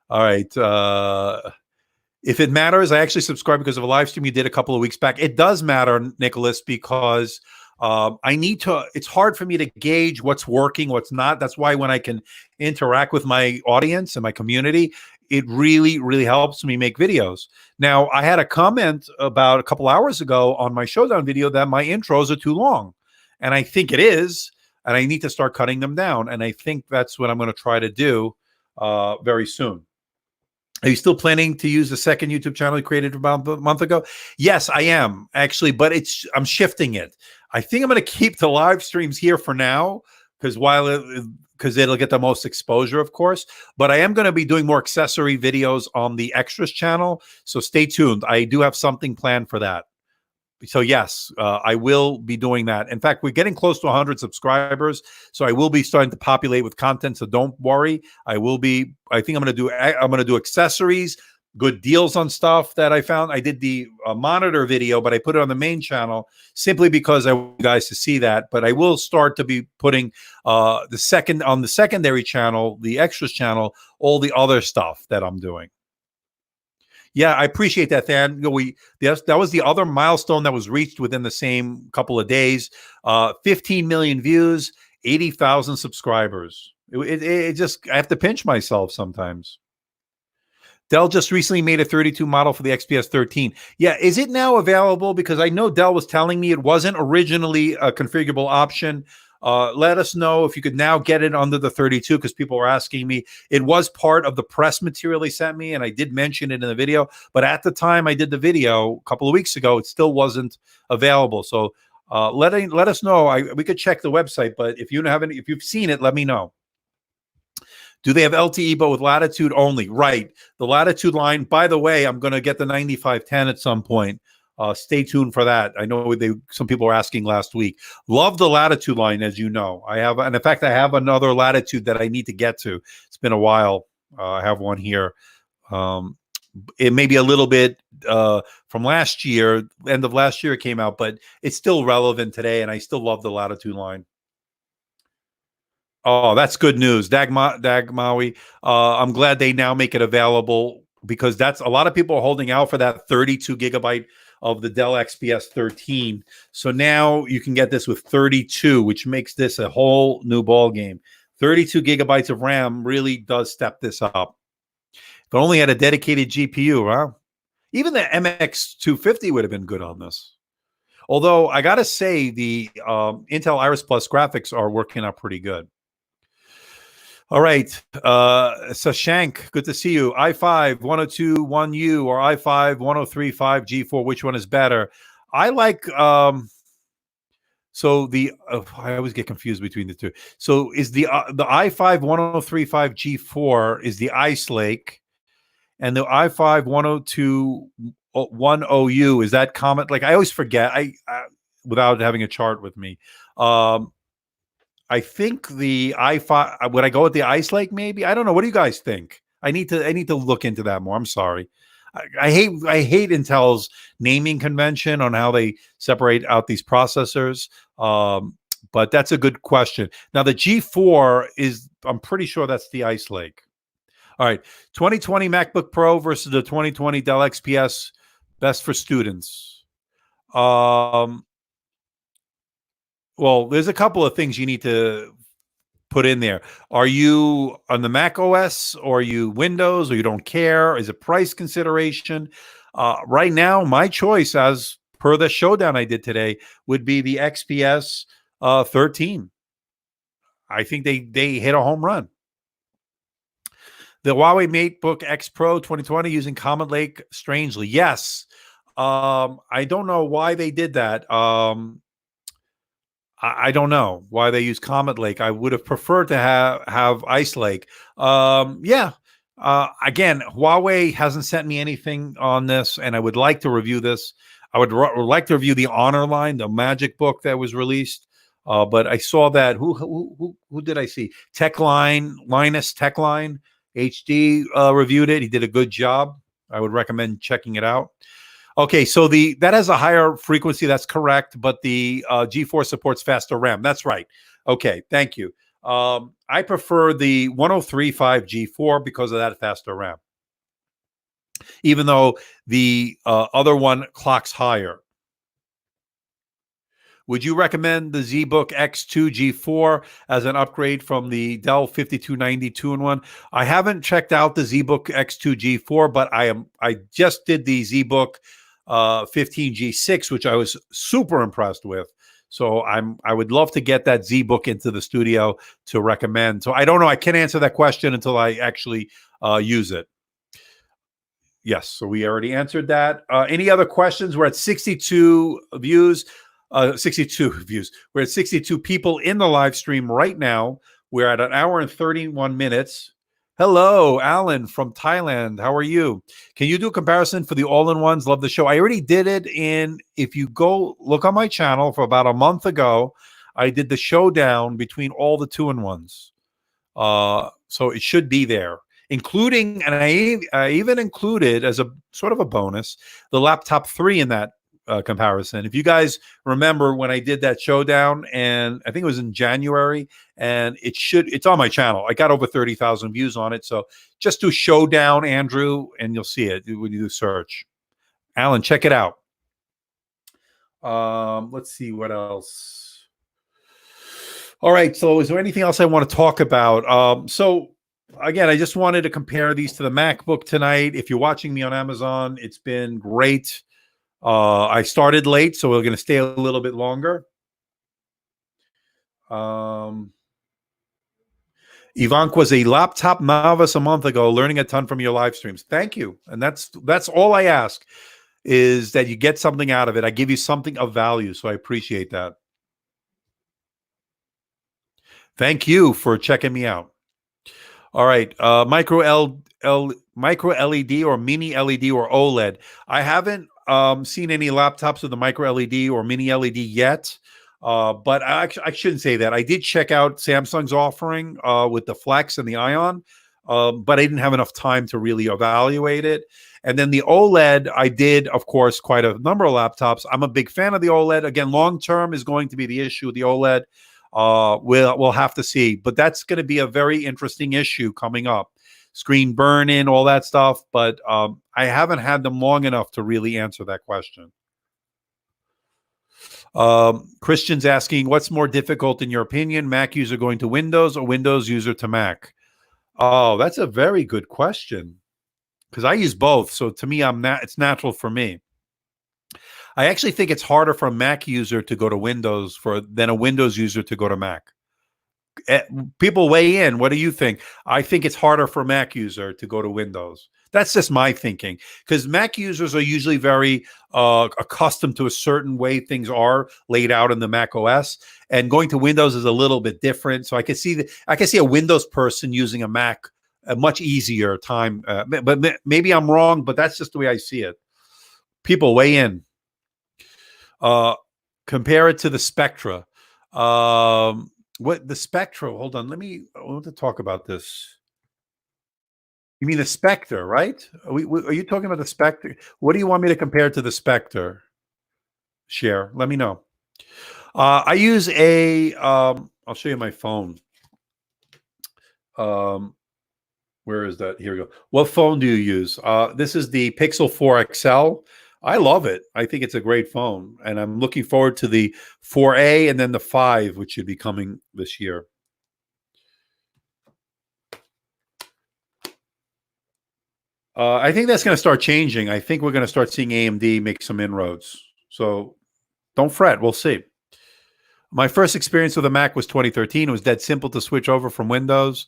A: All right. If it matters, I actually subscribed because of a live stream you did a couple of weeks back. It does matter, Nicholas, because I need to, it's hard for me to gauge what's working, what's not. That's why when I can interact with my audience and my community, it really, really helps me make videos. Now, I had a comment about a couple hours ago on my showdown video that my intros are too long. And I think it is, and I need to start cutting them down. And I think that's what I'm going to try to do very soon. Are you still planning to use the second YouTube channel you created about a month ago? Yes, I am actually, but I'm shifting it. I think I'm going to keep the live streams here for now because it'll get the most exposure, of course. But I am going to be doing more accessory videos on the extras channel. So stay tuned. I do have something planned for that. So yes, I will be doing that. In fact, we're getting close to 100 subscribers, so I will be starting to populate with content. So don't worry. I think I'm going to do accessories, good deals on stuff that I found. I did the monitor video, but I put it on the main channel simply because I want you guys to see that. But I will start to be putting on the secondary channel, the extras channel, all the other stuff that I'm doing. Yeah, I appreciate that, Than. That was the other milestone that was reached within the same couple of days. 15 million views, 80,000 subscribers. It just, I have to pinch myself sometimes. Dell just recently made a 32 model for the XPS 13. Yeah, is it now available? Because I know Dell was telling me it wasn't originally a configurable option. Let us know if you could now get it under the 32 because people were asking me. It was part of the press material they sent me, and I did mention it in the video. But at the time I did the video a couple of weeks ago, it still wasn't available. So let us know. We could check the website, but if you've seen it, let me know. Do they have LTE but with latitude only? Right. The latitude line, by the way, I'm going to get the 9510 at some point. Stay tuned for that. I know some people were asking last week. Love the latitude line, as you know. And in fact, I have another latitude that I need to get to. It's been a while. I have one here. It may be a little bit from last year, end of last year it came out, but it's still relevant today, and I still love the latitude line. Oh, that's good news. Dagmawi. I'm glad they now make it available because a lot of people are holding out for that 32 gigabyte of the Dell XPS 13. So now you can get this with 32, which makes this a whole new ball game. 32 gigabytes of RAM really does step this up. If it only had a dedicated GPU, huh? Even the MX250 would have been good on this. Although I got to say, the Intel Iris Plus graphics are working out pretty good. All right. Sashank, good to see you. i5 1021U or i5 1035 G4. Which one is better? I like, so the, I always get confused between the two. So is the i5 1035 G4 is the Ice Lake, and the i5 1021U is that Comet? Like I always forget. I without having a chart with me. I think the i5. Would I go with the Ice Lake? Maybe. I don't know. What do you guys think? I need to look into that more. I'm sorry. I hate Intel's naming convention on how they separate out these processors. But that's a good question. Now the G4 is. I'm pretty sure that's the Ice Lake. All right, 2020 MacBook Pro versus the 2020 Dell XPS, best for students. Well, there's a couple of things you need to put in there. Are you on the Mac OS, or are you Windows, or you don't care? Is it price consideration? Right now, my choice, as per the showdown I did today, would be the XPS 13. I think they hit a home run. The Huawei MateBook X Pro 2020 using Comet Lake, strangely. Yes. I don't know why they did that. I don't know why they use Comet Lake. I would have preferred to have Ice Lake. Yeah. Again, Huawei hasn't sent me anything on this, and I would like to review this. I would like to review the Honor line, the Magic Book that was released. But I saw that. Who did I see? Linus Techline HD reviewed it. He did a good job. I would recommend checking it out. Okay, so that has a higher frequency. That's correct, but the G4 supports faster RAM. That's right. Okay, thank you. I prefer the 1035 G4 because of that faster RAM, even though the other one clocks higher. Would you recommend the ZBook X2 G4 as an upgrade from the Dell 5290 2-in-1? I haven't checked out the ZBook X2 G4, but I just did the ZBook 15 G6, which I was super impressed with. So I would love to get that ZBook into the studio to recommend. So I don't know. I can't answer that question until I actually use it. Yes, so we already answered that. Any other questions? We're at 62 views. 62 views. We're at 62 people in the live stream right now. We're at 1 hour and 31 minutes. Hello, Alan from Thailand. How are you? Can you do a comparison for the all-in-ones? Love the show. I already did it. If you go look on my channel for about a month ago, I did the showdown between all the 2-in-ones. So it should be there, including, and I even included as a sort of a bonus, the laptop 3 in that comparison. If you guys remember when I did that showdown, and I think it was in January, and it's on my channel. I got over 30,000 views on it. So just do showdown, Andrew, and you'll see it when you do search. Alan, check it out. Let's see what else. All right. So is there anything else I want to talk about? So again, I just wanted to compare these to the MacBook tonight. If you're watching me on Amazon, it's been great. I started late, so we're going to stay a little bit longer. Ivanka was a laptop novice a month ago, learning a ton from your live streams. Thank you. And that's all I ask, is that you get something out of it. I give you something of value, so I appreciate that. Thank you for checking me out. All right, micro LED or mini LED or OLED. I haven't seen any laptops with the micro LED or mini LED yet, but I shouldn't say that. I did check out Samsung's offering with the Flex and the Ion, but I didn't have enough time to really evaluate it. And then the OLED, I did, of course, quite a number of laptops. I'm a big fan of the OLED. Again, long term is going to be the issue with the OLED. We'll have to see, but that's going to be a very interesting issue coming up. Screen burn-in, all that stuff, but I haven't had them long enough to really answer that question. Christian's asking, what's more difficult in your opinion, Mac user going to Windows or Windows user to Mac? Oh, that's a very good question. because I use both. So to me, it's natural for me. I actually think it's harder for a Mac user to go to Windows than a Windows user to go to Mac. People weigh in. What do you think? I think it's harder for a Mac user to go to Windows. That's just my thinking, because Mac users are usually very accustomed to a certain way things are laid out in the Mac OS, and going to Windows is a little bit different. So I can see a Windows person using a Mac a much easier time. But maybe I'm wrong, but that's just the way I see it. People weigh in. Compare it to the Spectre. What the Spectre? Hold on, I want to talk about this. You mean the Spectre, right? Are you talking about the Spectre? What do you want me to compare to the Spectre? Share. Let me know. I use a. I'll show you my phone. Where is that? Here we go. What phone do you use? This is the Pixel 4 XL. I love it. I think it's a great phone, and I'm looking forward to the 4A and then the 5, which should be coming this year. I think that's going to start changing. I think we're going to start seeing AMD make some inroads. So don't fret. We'll see. My first experience with a Mac was 2013. It was dead simple to switch over from Windows.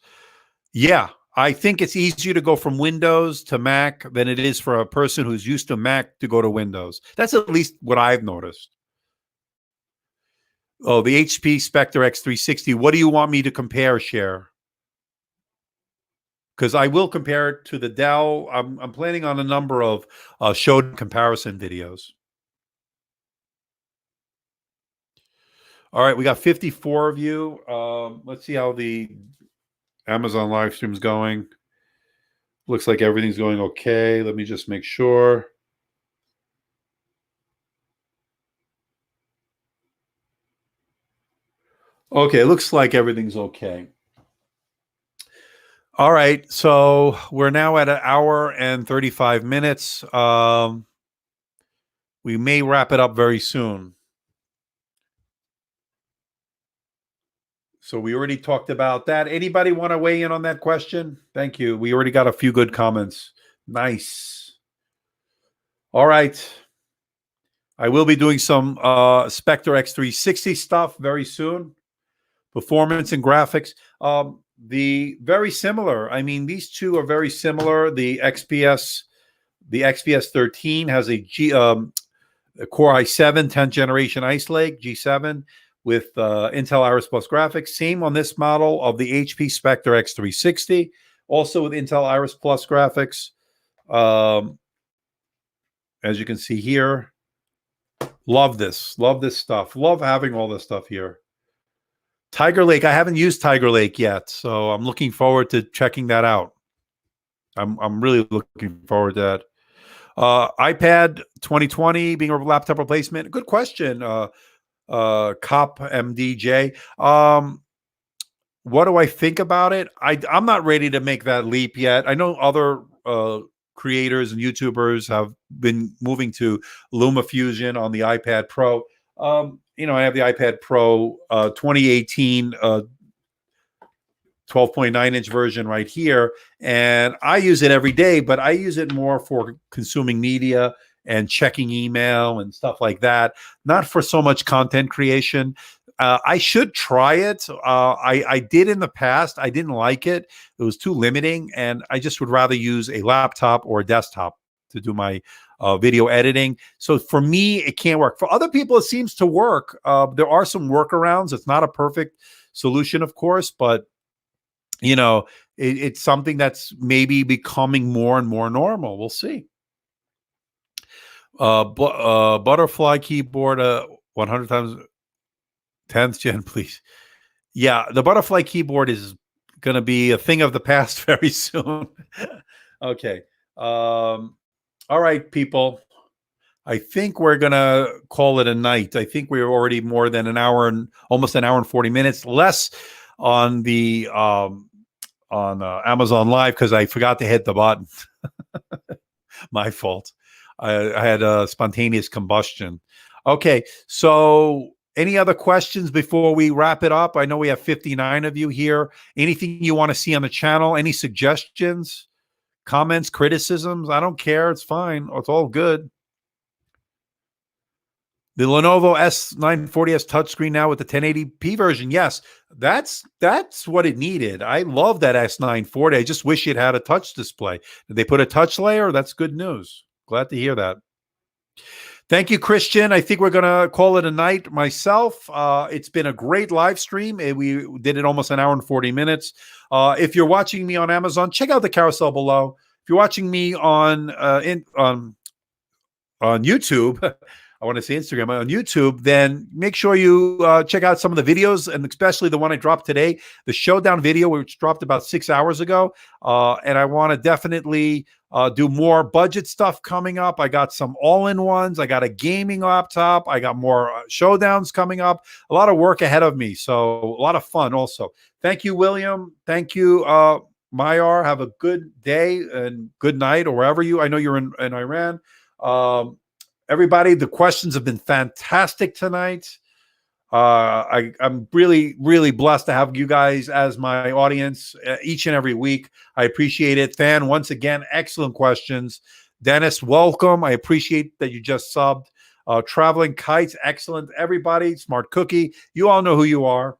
A: Yeah, I think it's easier to go from Windows to Mac than it is for a person who's used to Mac to go to Windows. That's at least what I've noticed. Oh, the HP Spectre X360. What do you want me to compare, Share? Because I will compare it to the Dell. I'm planning on a number of showdown comparison videos. All right, we got 54 of you. Let's see how the Amazon live stream is going. Looks like everything's going okay. Let me just make sure. Okay, it looks like everything's okay. All right, so we're now at 1 hour and 35 minutes. We may wrap it up very soon. So we already talked about that. Anybody want to weigh in on that question? Thank you. We already got a few good comments. Nice. All right. I will be doing some Spectre X360 stuff very soon. Performance and graphics. The very similar. I mean, these two are very similar. The XPS 13 has a Core i7 10th generation Ice Lake G7 with Intel Iris Plus graphics. Same on this model of the HP Spectre X360, also with Intel Iris Plus graphics. As you can see here, love this stuff. Love having all this stuff here. Tiger Lake, I haven't used Tiger Lake yet, so I'm looking forward to checking that out. I'm really looking forward to that. iPad 2020 being a laptop replacement. Good question. Cop MDJ. What do I think about it? I'm not ready to make that leap yet. I know other creators and YouTubers have been moving to LumaFusion on the iPad Pro. I have the iPad Pro 2018 12.9-inch version right here, and I use it every day, but I use it more for consuming media and checking email and stuff like that, not for so much content creation. I should try it. I did in the past. I didn't like it. It was too limiting, and I just would rather use a laptop or a desktop to do my video editing. So for me, it can't work. For other people, it seems to work. There are some workarounds. It's not a perfect solution, of course, but it's something that's maybe becoming more and more normal. We'll see. Butterfly keyboard 100 times 10th gen, please. Yeah, the Butterfly keyboard is going to be a thing of the past very soon. Okay. All right, people. I think we're going to call it a night. I think we're already more than an hour and almost an hour and 40 minutes less on the Amazon Live because I forgot to hit the button. My fault. I had a spontaneous combustion. Okay, so any other questions before we wrap it up? I know we have 59 of you here. Anything you want to see on the channel? Any suggestions? comments, criticisms. I don't care. It's fine. It's all good. The Lenovo S940S touchscreen now with the 1080p version. Yes, that's what it needed. I love that S940. I just wish it had a touch display. Did they put a touch layer? That's good news. Glad to hear that. Thank you, Christian. I think we're going to call it a night myself. It's been a great live stream. We did it almost an hour and 40 minutes. If you're watching me on Amazon, check out the carousel below. If you're watching me on YouTube, I want to say Instagram, on YouTube, then make sure you check out some of the videos, and especially the one I dropped today, the showdown video, which dropped about 6 hours ago. And I want to definitely do more budget stuff coming up. I got some all-in-ones. I got a gaming laptop. I got more showdowns coming up. A lot of work ahead of me, so a lot of fun also. Thank you, William. Thank you, Mayar. Have a good day and good night, or wherever I know you're in Iran. Everybody, the questions have been fantastic tonight. I'm really, really blessed to have you guys as my audience each and every week. I appreciate it. Fan, once again, excellent questions. Dennis, welcome. I appreciate that you just subbed. Traveling Kites, excellent. Everybody, Smart Cookie, you all know who you are.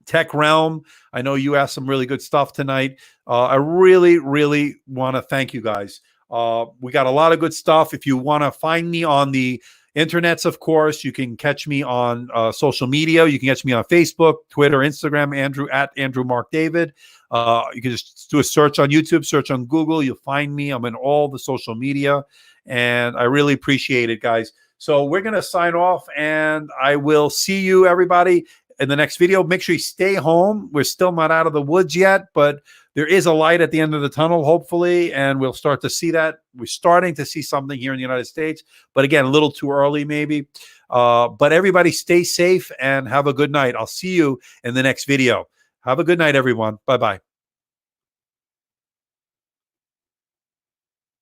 A: Tech Realm, I know you asked some really good stuff tonight. I really, really want to thank you guys. We got a lot of good stuff. If you want to find me on the internets, of course, you can catch me on social media. You can catch me on Facebook, Twitter, Instagram, Andrew Mark David. You can just do a search on YouTube, search on Google. You'll find me. I'm in all the social media, and I really appreciate it, guys. So we're going to sign off, and I will see you, everybody, in the next video. Make sure you stay home. We're still not out of the woods yet, but there is a light at the end of the tunnel, hopefully, and we'll start to see that. We're starting to see something here in the United States, but again, a little too early maybe. But everybody stay safe and have a good night. I'll see you in the next video. Have a good night, everyone. Bye-bye.